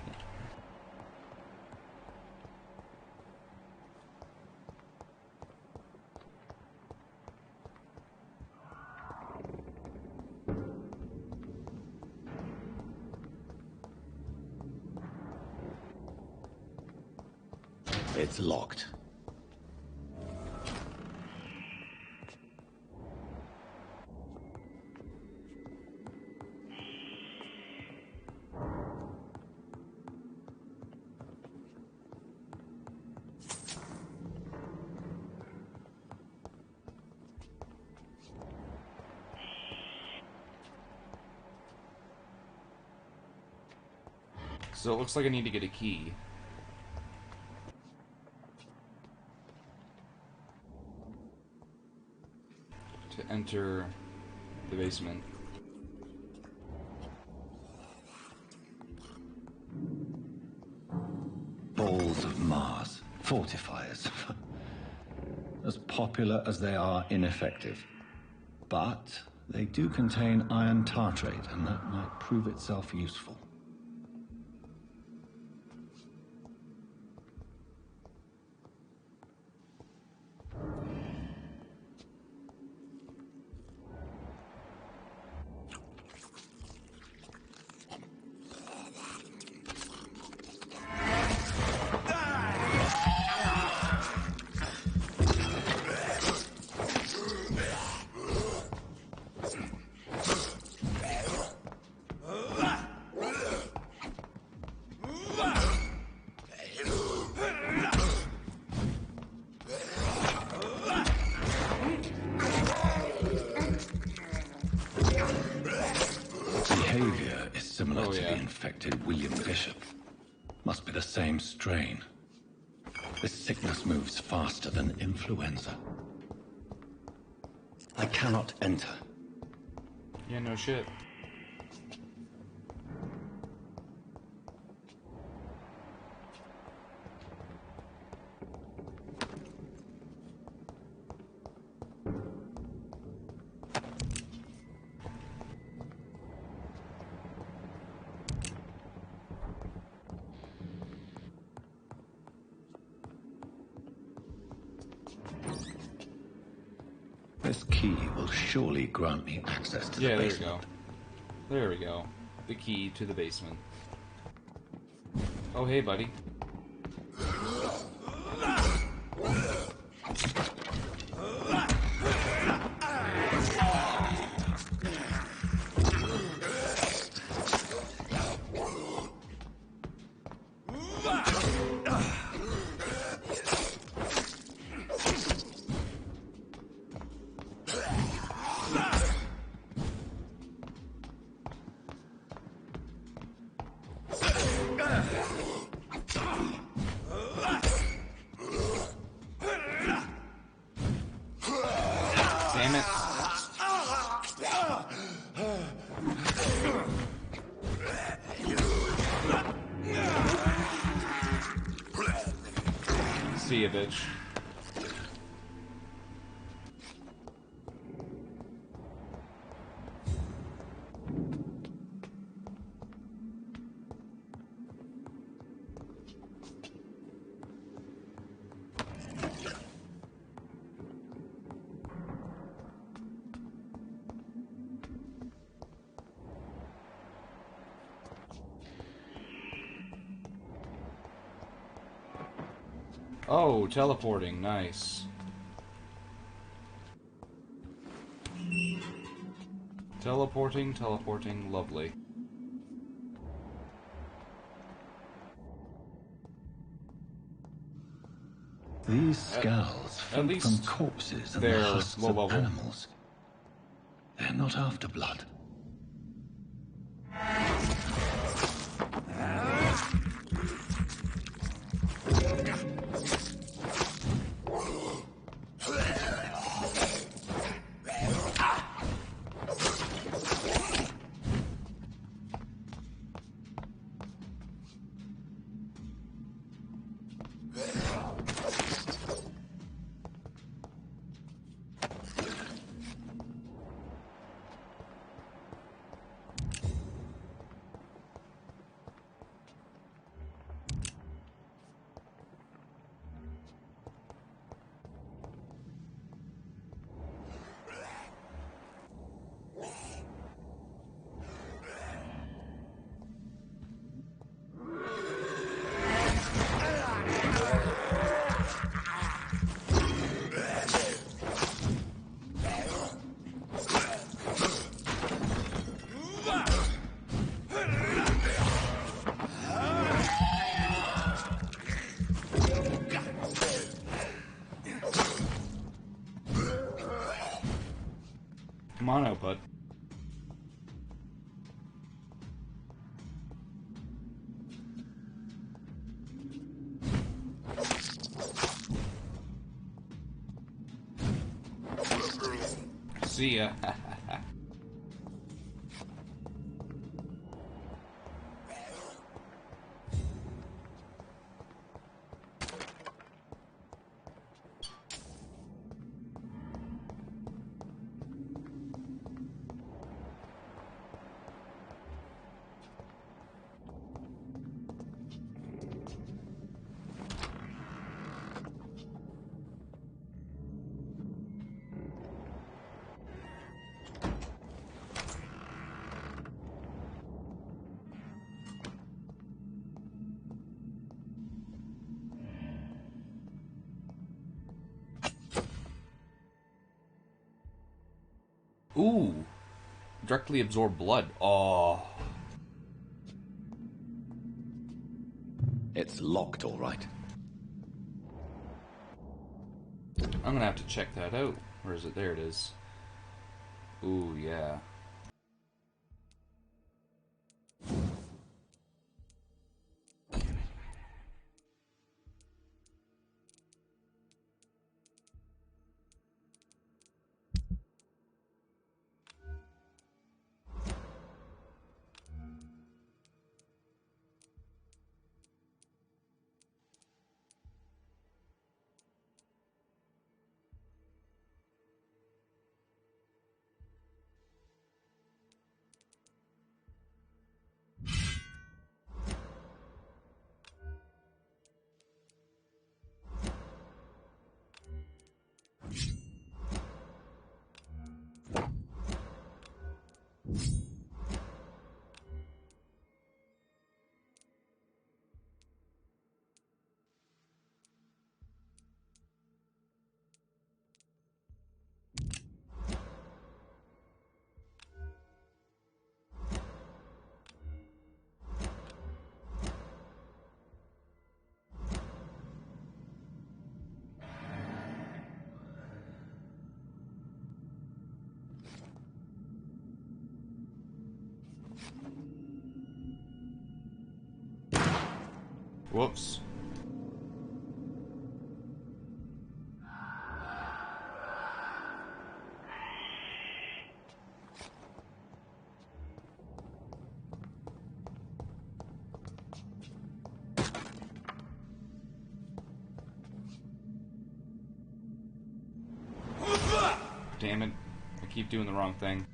It's locked. So it looks like I need to get a key. To enter the basement. Balls of Mars. Fortifiers. As popular as they are ineffective. But they do contain iron tartrate, and that might prove itself useful. Behavior is similar to the infected William Bishop. Must be the same strain. This sickness moves faster than influenza. I cannot enter. Yeah, no shit. This key will surely grant me access to the basement. There we go. The key to the basement. Oh, hey, buddy. Damn it. See ya, bitch. Oh, teleporting, nice. Teleporting, lovely. These skulls fed from corpses and the husks of animals. They're not after blood. Come on out, bud. See ya. Ooh. Directly absorb blood. Oh. It's locked, all right. I'm gonna have to check that out. Where is it? There it is. Ooh, yeah. Whoops. Damn it. I keep doing the wrong thing.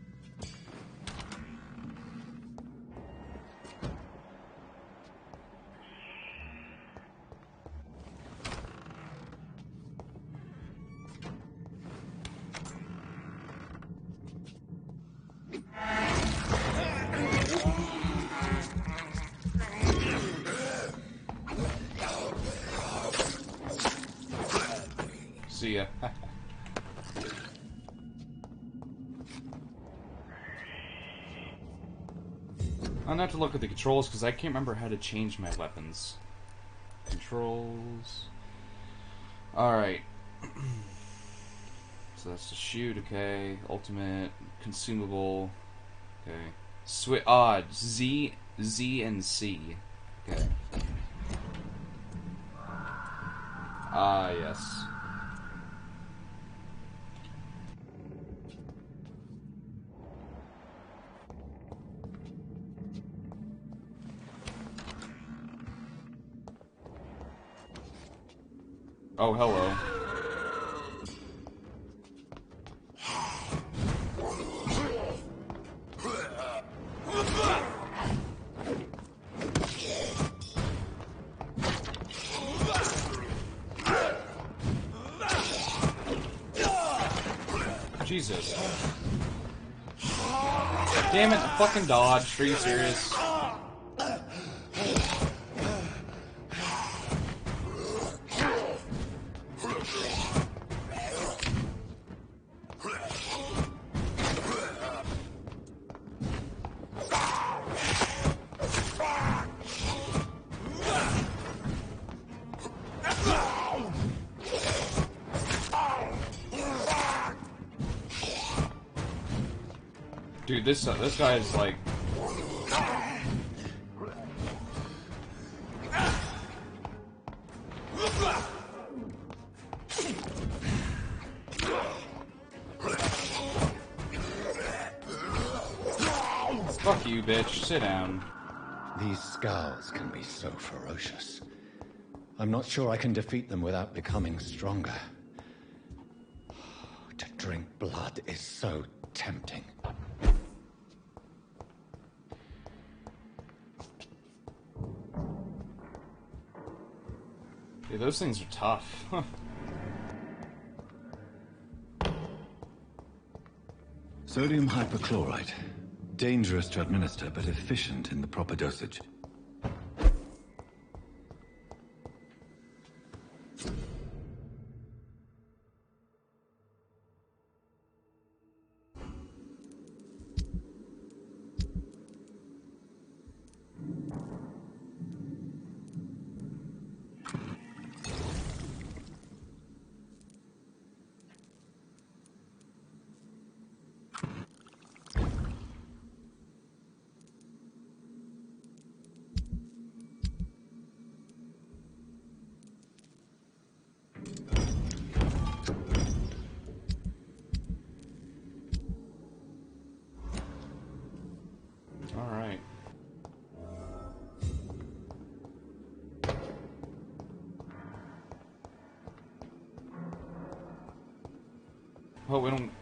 See ya. I'm gonna have to look at the controls because I can't remember how to change my weapons. Controls. Alright. So that's the shoot, okay. Ultimate, consumable. Okay. Z, and C. Okay. Ah, yes. Oh, hello. Jesus. Damn it, fucking dodge. Are you serious? Dude, this guy is like... Fuck you, bitch. Sit down. These scowls can be so ferocious. I'm not sure I can defeat them without becoming stronger. To drink blood is so tempting. Dude, those things are tough. Sodium hypochlorite. Dangerous to administer, but efficient in the proper dosage. Alright.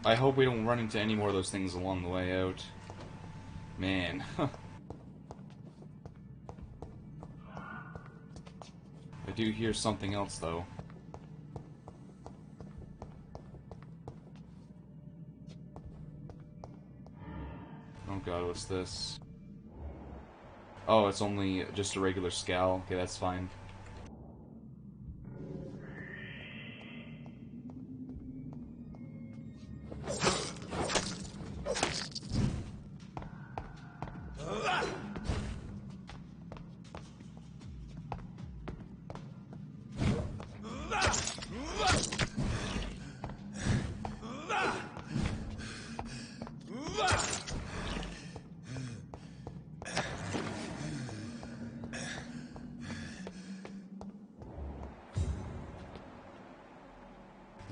I hope we don't run into any more of those things along the way out. Man. I do hear something else, though. Oh god, what's this? Oh, it's only just a regular scowl. Okay, that's fine.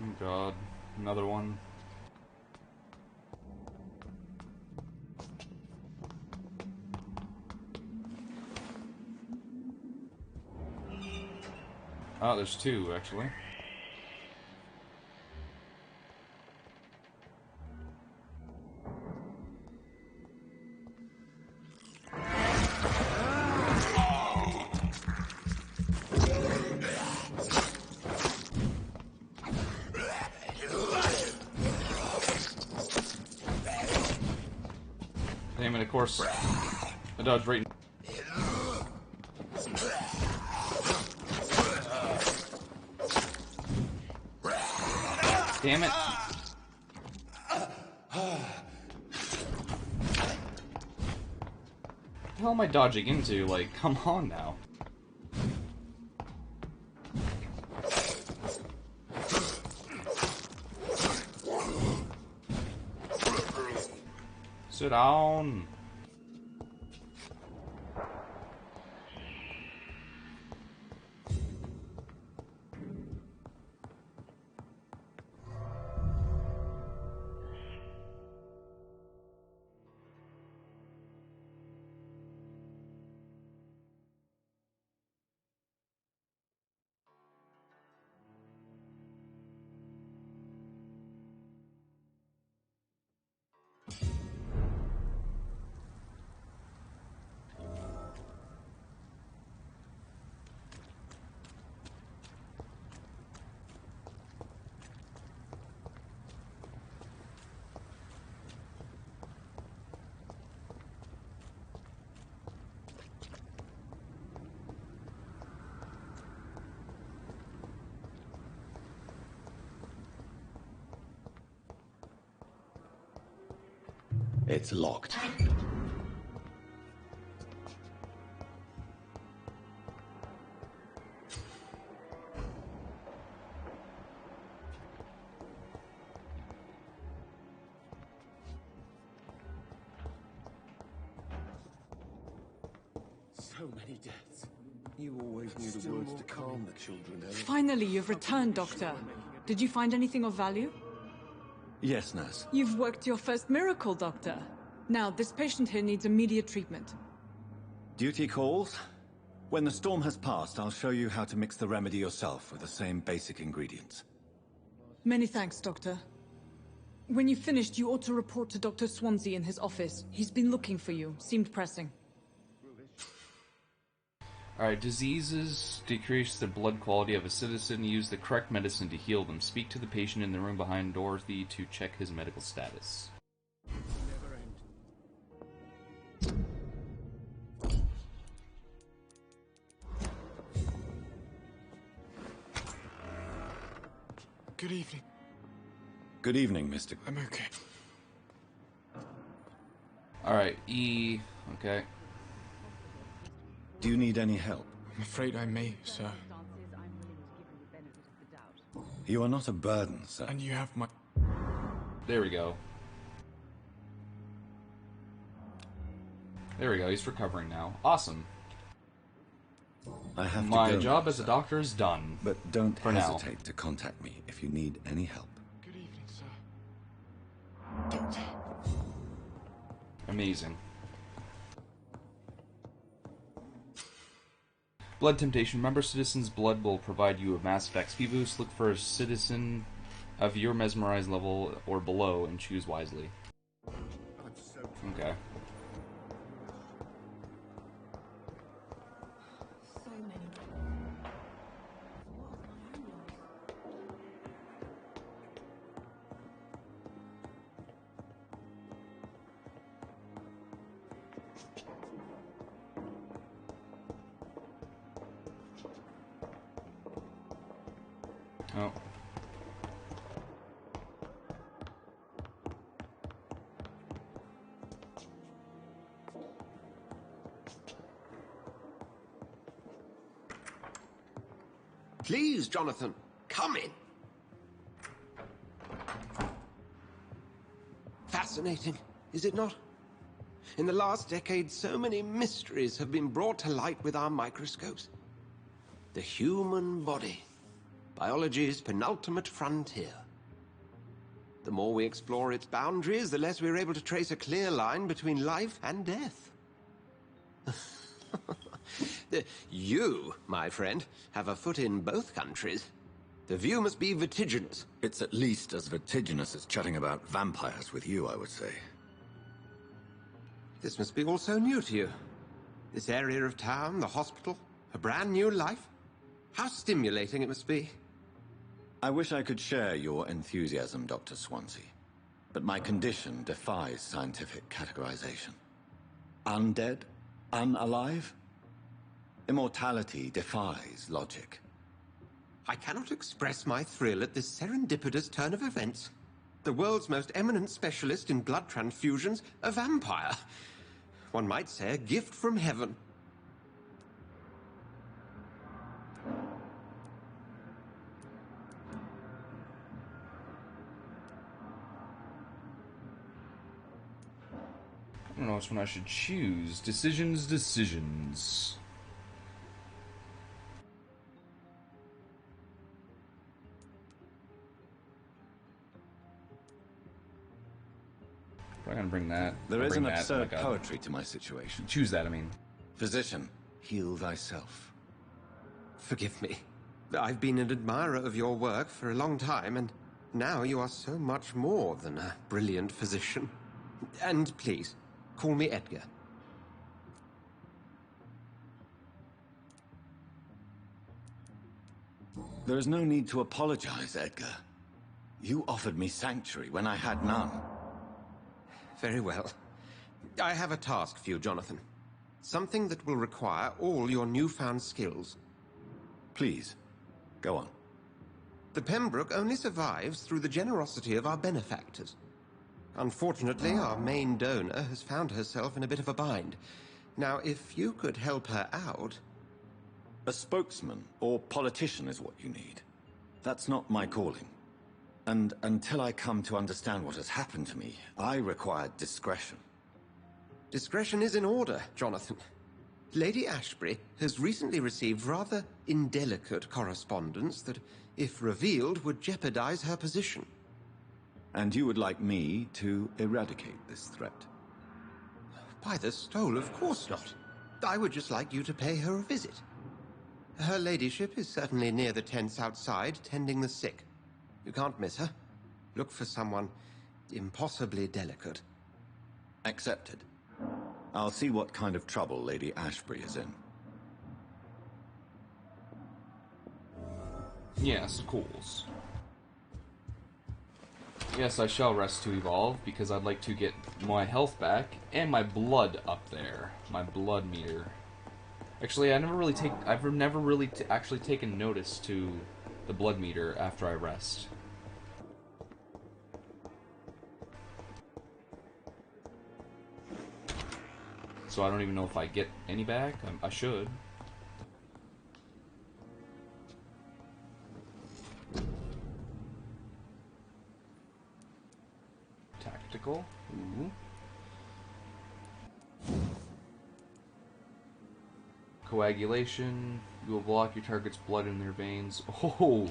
Oh god, another one. Oh, there's two, actually. Damn it, of course. I dodged right in. Damn it. What the hell am I dodging into? Like, come on now. Sit down. It's locked. So many deaths. You always knew the words to calm the children, Ellie. Finally, you've returned, Doctor. Did you find anything of value? Yes, nurse. You've worked your first miracle, Doctor. Now, this patient here needs immediate treatment. Duty calls. When the storm has passed, I'll show you how to mix the remedy yourself with the same basic ingredients. Many thanks, Doctor. When you've finished, you ought to report to Dr. Swansea in his office. He's been looking for you. Seemed pressing. Alright, diseases decrease the blood quality of a citizen. Use the correct medicine to heal them. Speak to the patient in the room behind Dorothy to check his medical status. Good evening. Good evening, Mr. I'm okay. Alright, E... okay. Do you need any help? I'm afraid I may, sir. You are not a burden, sir. And you have my... There we go. There we go, he's recovering now. Awesome. I have My to go job now, as a sir. doctor is done. But don't for now. hesitate to contact me if you need any help. Good evening, sir. Doctor. Amazing. Blood temptation. Remember, citizen's blood will provide you a mass XP boost. Look for a citizen of your mesmerized level or below and choose wisely. Okay. Oh. Please, Jonathan, come in. Fascinating, is it not? In the last decade, so many mysteries have been brought to light with our microscopes. The human body, biology's penultimate frontier. The more we explore its boundaries, the less we're able to trace a clear line between life and death. You, my friend, have a foot in both countries. The view must be vertiginous. It's at least as vertiginous as chatting about vampires with you, I would say. This must be all so new to you. This area of town, the hospital, a brand new life. How stimulating it must be. I wish I could share your enthusiasm, Dr. Swansea. But my condition defies scientific categorization. Undead? Unalive? Immortality defies logic. I cannot express my thrill at this serendipitous turn of events. The world's most eminent specialist in blood transfusions, a vampire. One might say a gift from heaven. I don't know which one I should choose. Decisions. I'm gonna bring that. There is bring an that. absurd poetry to my situation. Choose that, I mean. Physician, heal thyself. Forgive me. I've been an admirer of your work for a long time, and now you are so much more than a brilliant physician. And please, call me Edgar. There is no need to apologize, Edgar. You offered me sanctuary when I had none. Very well. I have a task for you, Jonathan. Something that will require all your newfound skills. Please, go on. The Pembroke only survives through the generosity of our benefactors. Unfortunately, our main donor has found herself in a bit of a bind. Now, if you could help her out... A spokesman or politician is what you need. That's not my calling. And until I come to understand what has happened to me, I require discretion. Discretion is in order, Jonathan. Lady Ashbury has recently received rather indelicate correspondence that, if revealed, would jeopardize her position. And you would like me to eradicate this threat? By the stole, of course not. I would just like you to pay her a visit. Her ladyship is certainly near the tents outside, tending the sick. You can't miss her. Look for someone impossibly delicate. Accepted. I'll see what kind of trouble Lady Ashbury is in. Yes, of course. Yes, I shall rest to evolve, because I'd like to get my health back, and my blood up there. My blood meter. Actually, I've never really actually taken notice to the blood meter after I rest. So I don't even know if I get any back. I should. Tactical. Ooh. Coagulation. You will block your target's blood in their veins. Oh!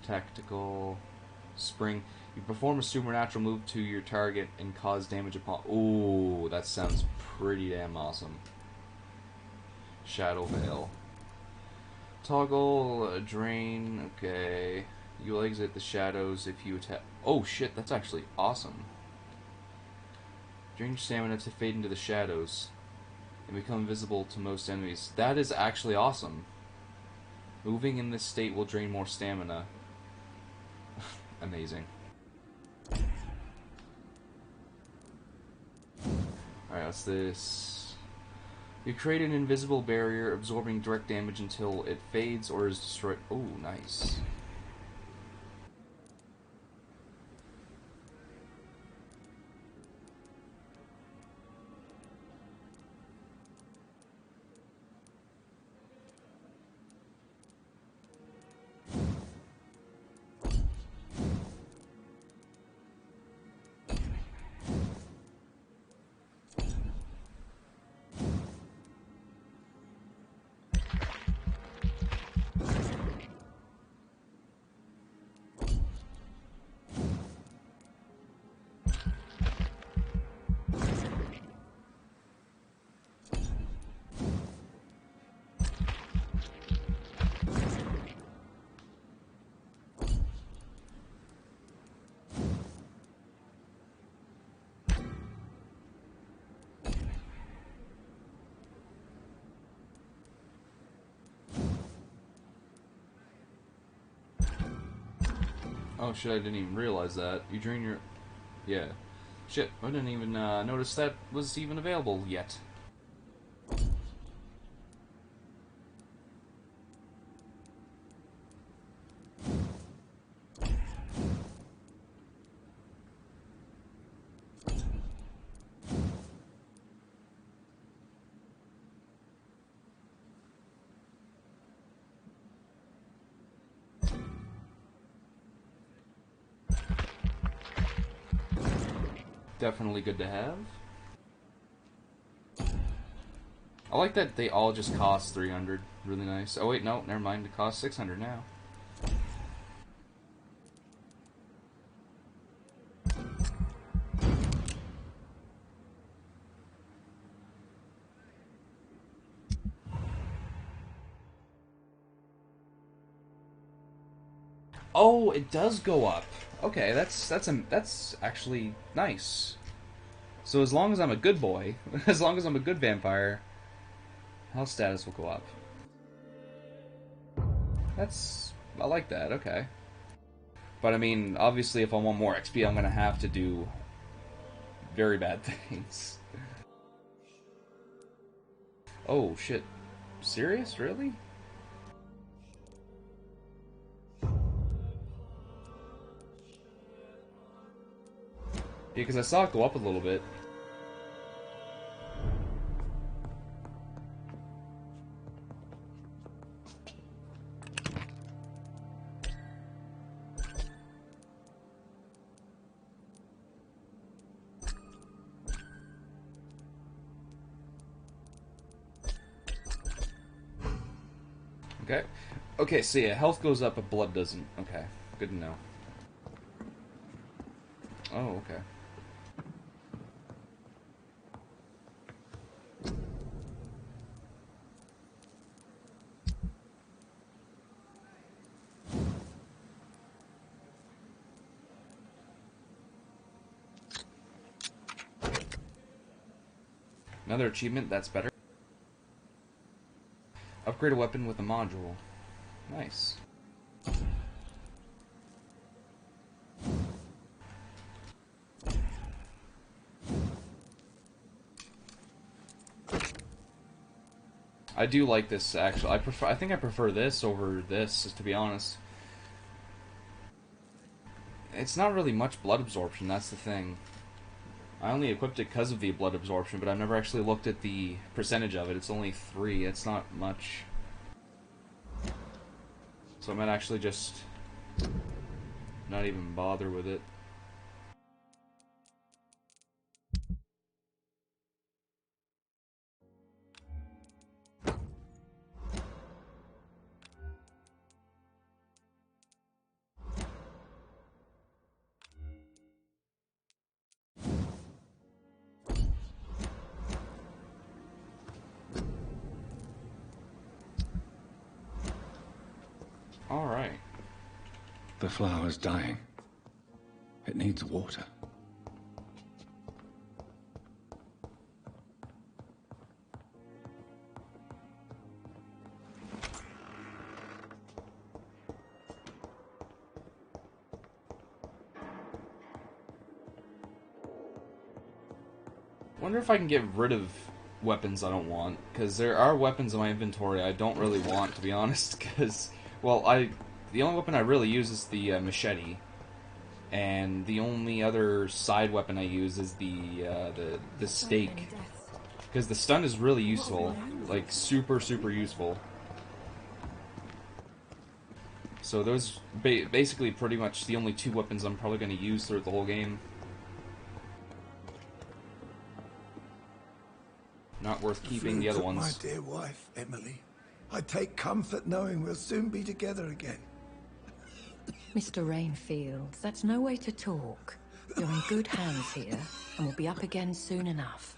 Tactical. Spring. You perform a supernatural move to your target and cause damage upon... Ooh, that sounds pretty damn awesome. Shadow Veil. Toggle, drain, okay. You will exit the shadows if you attack... Oh shit, that's actually awesome. Drain your stamina to fade into the shadows and become visible to most enemies. That is actually awesome. Moving in this state will drain more stamina. Amazing. Alright, what's this? You create an invisible barrier, absorbing direct damage until it fades or is destroyed. Oh, nice. Oh shit, I didn't even realize that. You drain your... Yeah. Shit, I didn't even notice that was even available yet. Definitely good to have. I like that they all just cost 300. Really nice. Oh wait, no, never mind. It costs 600 now. Oh, it does go up. Okay, that's actually nice. So as long as I'm a good boy, as long as I'm a good vampire, health status will go up. I like that, okay. But I mean, obviously if I want more XP, I'm gonna have to do very bad things. Oh, shit. Serious? Really? Yeah, because I saw it go up a little bit. Okay. Okay, so yeah, health goes up, but blood doesn't. Okay, good to know. Oh, okay. Another achievement, that's better. Upgrade a weapon with a module. Nice. I do like this, actually. I think I prefer this over this, to be honest. It's not really much blood absorption, that's the thing. I only equipped it because of the blood absorption, but I've never actually looked at the percentage of it. It's only 3, it's not much. So I might actually just not even bother with it. Alright. The flower's dying. It needs water. Wonder if I can get rid of weapons I don't want, because there are weapons in my inventory I don't really want, to be honest, because, well, the only weapon I really use is the machete, and the only other side weapon I use is the stake, because the stun is really useful, like super useful. So those basically pretty much the only 2 weapons I'm probably going to use throughout the whole game. Not worth keeping the other ones. My dear wife, Emily. I take comfort knowing we'll soon be together again. Mr. Rainfields, that's no way to talk. You're in good hands here, and we'll be up again soon enough.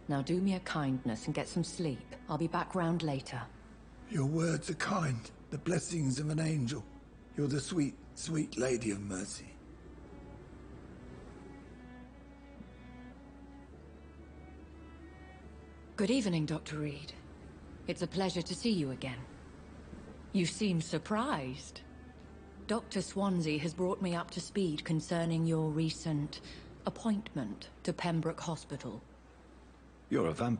Now do me a kindness and get some sleep. I'll be back round later. Your words are kind, the blessings of an angel. You're the sweet, sweet lady of mercy. Good evening, Dr. Reed. It's a pleasure to see you again. You seem surprised. Dr. Swansea has brought me up to speed concerning your recent appointment to Pembroke Hospital. You're a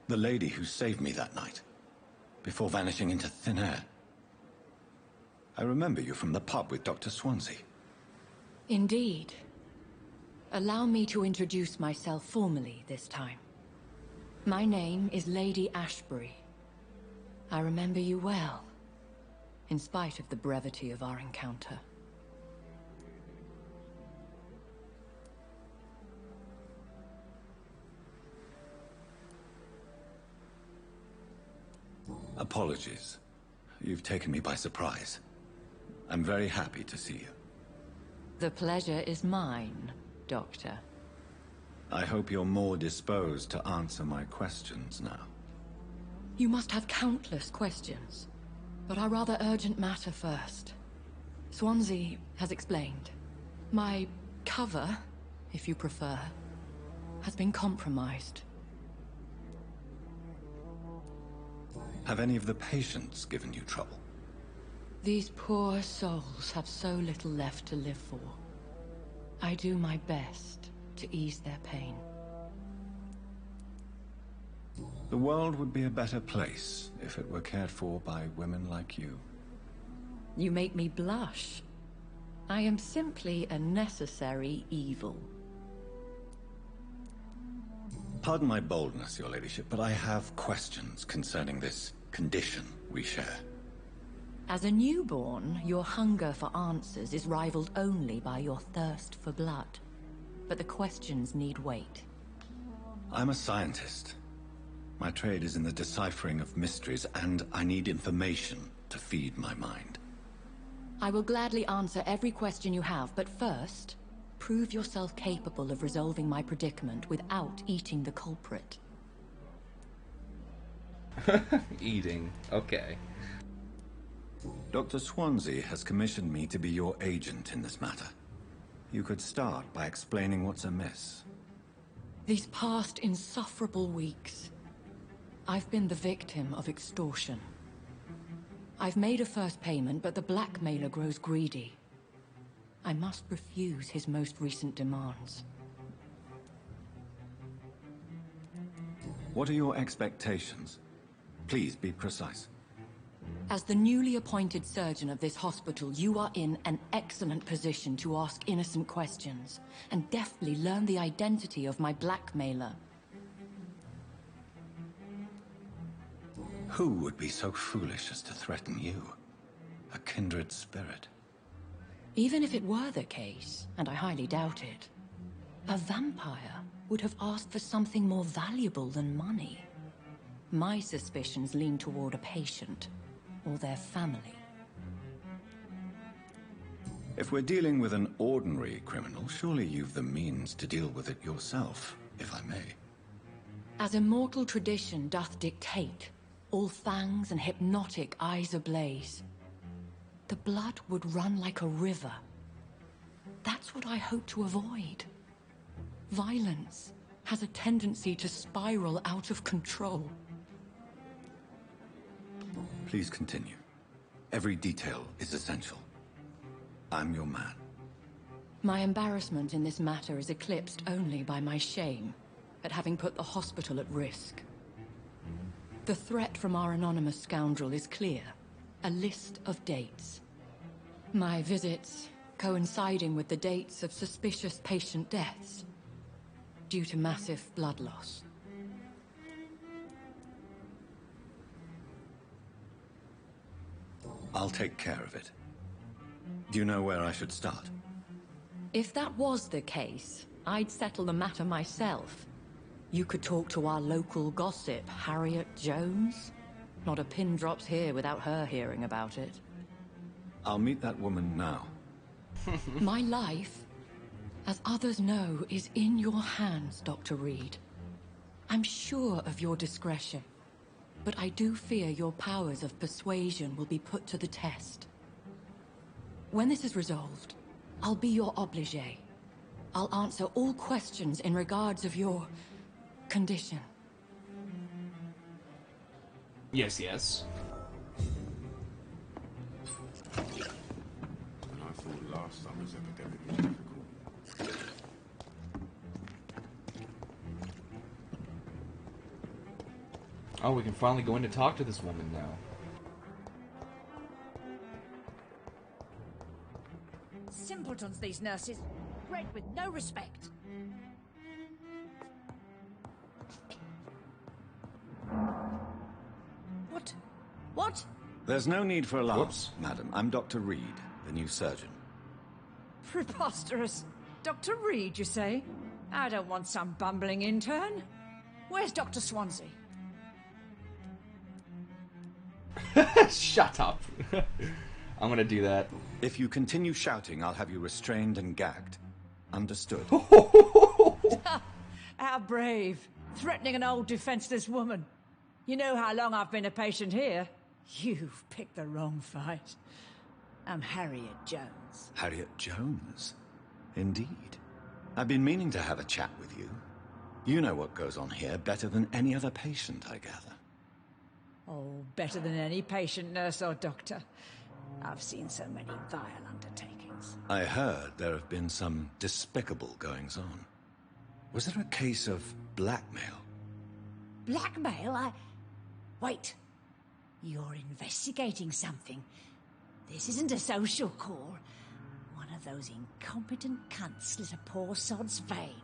the lady who saved me that night, before vanishing into thin air. I remember you from the pub with Dr. Swansea. Indeed. Allow me to introduce myself formally this time. My name is Lady Ashbury. I remember you well. in spite of the brevity of our encounter. Apologies. You've taken me by surprise. I'm very happy to see you. The pleasure is mine, Doctor. I hope you're more disposed to answer my questions now. You must have countless questions, but our rather urgent matter first. Swansea has explained. My cover, if you prefer, has been compromised. Have any of the patients given you trouble? These poor souls have so little left to live for. I do my best to ease their pain. The world would be a better place if it were cared for by women like you. You make me blush. I am simply a necessary evil. Pardon my boldness, Your Ladyship, but I have questions concerning this condition we share. As a newborn, your hunger for answers is rivaled only by your thirst for blood. But the questions need wait. I'm a scientist. My trade is in the deciphering of mysteries, and I need information to feed my mind. I will gladly answer every question you have, but first, prove yourself capable of resolving my predicament without eating the culprit. Eating. Okay. Dr. Swansea has commissioned me to be your agent in this matter. You could start by explaining what's amiss. These past insufferable weeks, I've been the victim of extortion. I've made a first payment, but the blackmailer grows greedy. I must refuse his most recent demands. What are your expectations? Please be precise. As the newly appointed surgeon of this hospital, you are in an excellent position to ask innocent questions and deftly learn the identity of my blackmailer. Who would be so foolish as to threaten you? A kindred spirit. Even if it were the case, and I highly doubt it, a vampire would have asked for something more valuable than money. My suspicions lean toward a patient, or their family. If we're dealing with an ordinary criminal, surely you've the means to deal with it yourself, if I may. As immortal tradition doth dictate, all fangs and hypnotic eyes ablaze, the blood would run like a river. That's what I hope to avoid. Violence has a tendency to spiral out of control. Please continue. Every detail is essential. I'm your man. My embarrassment in this matter is eclipsed only by my shame at having put the hospital at risk. The threat from our anonymous scoundrel is clear. A list of dates. My visits coinciding with the dates of suspicious patient deaths due to massive blood loss. I'll take care of it. Do you know where I should start? If that was the case, I'd settle the matter myself. You could talk to our local gossip, Harriet Jones. Not a pin drops here without her hearing about it. I'll meet that woman now. My life, as others know, is in your hands, Dr. Reed. I'm sure of your discretion, but I do fear your powers of persuasion will be put to the test. When this is resolved, I'll be your obligé. I'll answer all questions in regards of your condition. Yes, yes. I thought last summer's epidemic was difficult. Oh, we can finally go in to talk to this woman now. Simpletons, these nurses. Bred with no respect. What? What? There's no need for alarm, madam. I'm Dr. Reed, the new surgeon. Preposterous. Dr. Reed, you say? I don't want some bumbling intern. Where's Dr. Swansea? Shut up. I'm gonna do that. If you continue shouting, I'll have you restrained and gagged. Understood? How brave. Threatening an old defenseless woman. You know how long I've been a patient here? You've picked the wrong fight. I'm Harriet Jones. Harriet Jones? Indeed. I've been meaning to have a chat with you. You know what goes on here better than any other patient, I gather. Oh, better than any patient, nurse or doctor. I've seen so many vile undertakings. I heard there have been some despicable goings-on. Was there a case of blackmail? Blackmail? Wait. You're investigating something. This isn't a social call. One of those incompetent cunts slit a poor sod's vein.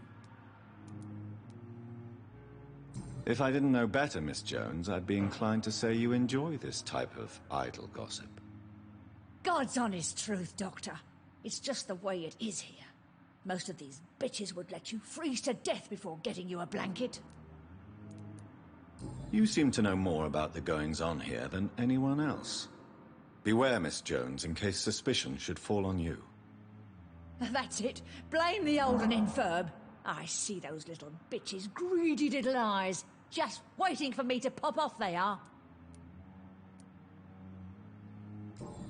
If I didn't know better, Miss Jones, I'd be inclined to say you enjoy this type of idle gossip. God's honest truth, Doctor. It's just the way it is here. Most of these bitches would let you freeze to death before getting you a blanket. You seem to know more about the goings-on here than anyone else. Beware, Miss Jones, in case suspicion should fall on you. That's it. Blame the old and infirm. I see those little bitches' greedy little eyes. Just waiting for me to pop off they are.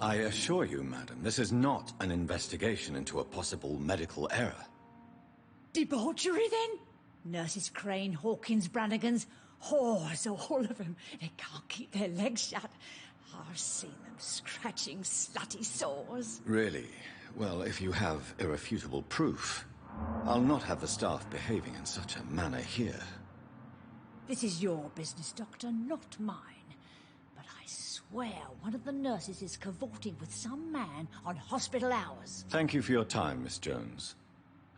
I assure you, madam, this is not an investigation into a possible medical error. Debauchery, then? Nurses Crane, Hawkins, Brannigans, whores, all of them. They can't keep their legs shut. I've seen them scratching slutty sores. Really? Well, if you have irrefutable proof, I'll not have the staff behaving in such a manner here. This is your business, Doctor, not mine. But I swear one of the nurses is cavorting with some man on hospital hours. Thank you for your time, Miss Jones.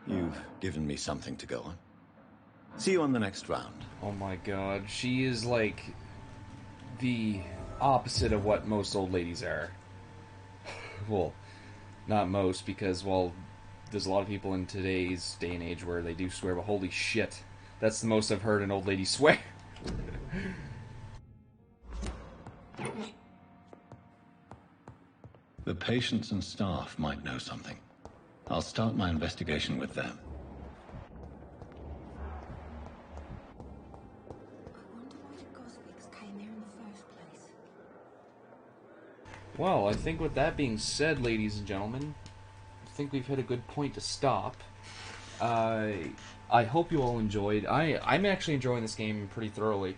You've given me something to go on. See you on the next round. Oh my god, she is like the opposite of what most old ladies are. Well, not most, because, well, there's a lot of people in today's day and age where they do swear, but holy shit. That's the most I've heard an old lady swear. The patients and staff might know something. I'll start my investigation with them. Well, I think with that being said, ladies and gentlemen, I think we've hit a good point to stop. I hope you all enjoyed. I'm actually enjoying this game pretty thoroughly.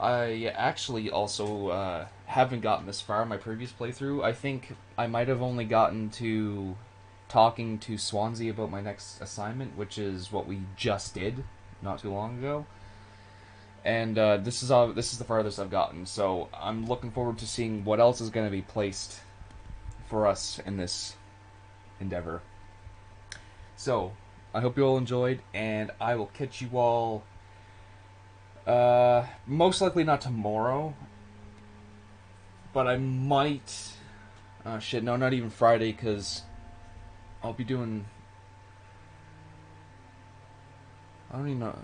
I actually also haven't gotten this far in my previous playthrough. I think I might have only gotten to talking to Swansea about my next assignment, which is what we just did not too long ago. And this is the farthest I've gotten, so I'm looking forward to seeing what else is going to be placed for us in this endeavor. So, I hope you all enjoyed, and I will catch you all most likely not tomorrow, but I might... shit, no, not even Friday, because I'll be doing... I don't even know...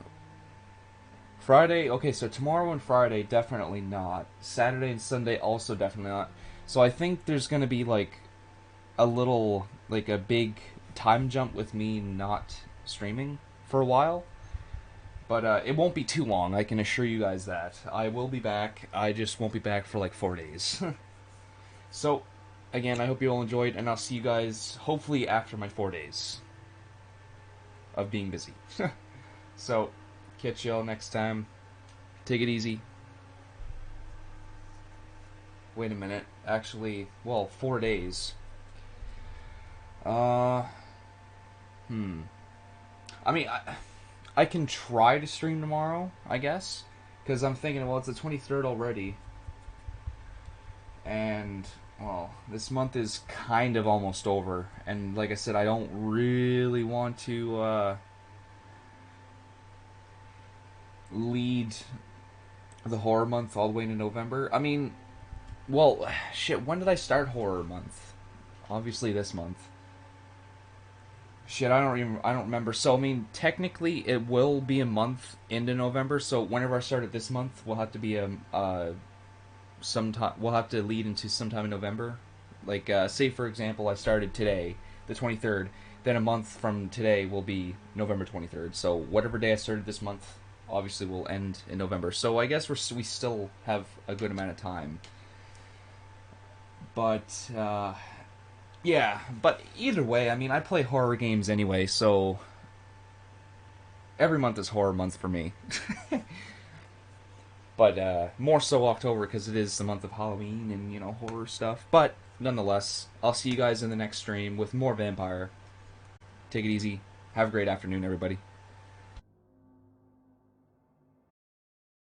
Friday, okay, so tomorrow and Friday, definitely not. Saturday and Sunday, also definitely not. So I think there's going to be, like, a little, like, a big time jump with me not streaming for a while. But it won't be too long, I can assure you guys that. I will be back, I just won't be back for, like, 4 days. So, again, I hope you all enjoyed, and I'll see you guys, hopefully, after my 4 days of being busy. So... catch y'all next time. Take it easy. Wait a minute. Actually, well, 4 days. I mean, I can try to stream tomorrow, I guess. Because I'm thinking, well, it's the 23rd already. And, well, this month is kind of almost over. And like I said, I don't really want to, lead the horror month all the way into November. I mean, Well, shit, when did I start horror month? Obviously this month. Shit, I don't remember. So I mean, technically it will be a month into November, so whenever I started this month, we'll have to be sometime we'll have to lead into sometime in November. Like say for example, I started today, the 23rd, then a month from today will be November 23rd. So whatever day I started this month obviously will end in November. So I guess we still have a good amount of time. But yeah, but either way, I mean, I play horror games anyway, so every month is horror month for me. But more so October because it is the month of Halloween and, you know, horror stuff. But nonetheless, I'll see you guys in the next stream with more Vampyr. Take it easy. Have a great afternoon, everybody.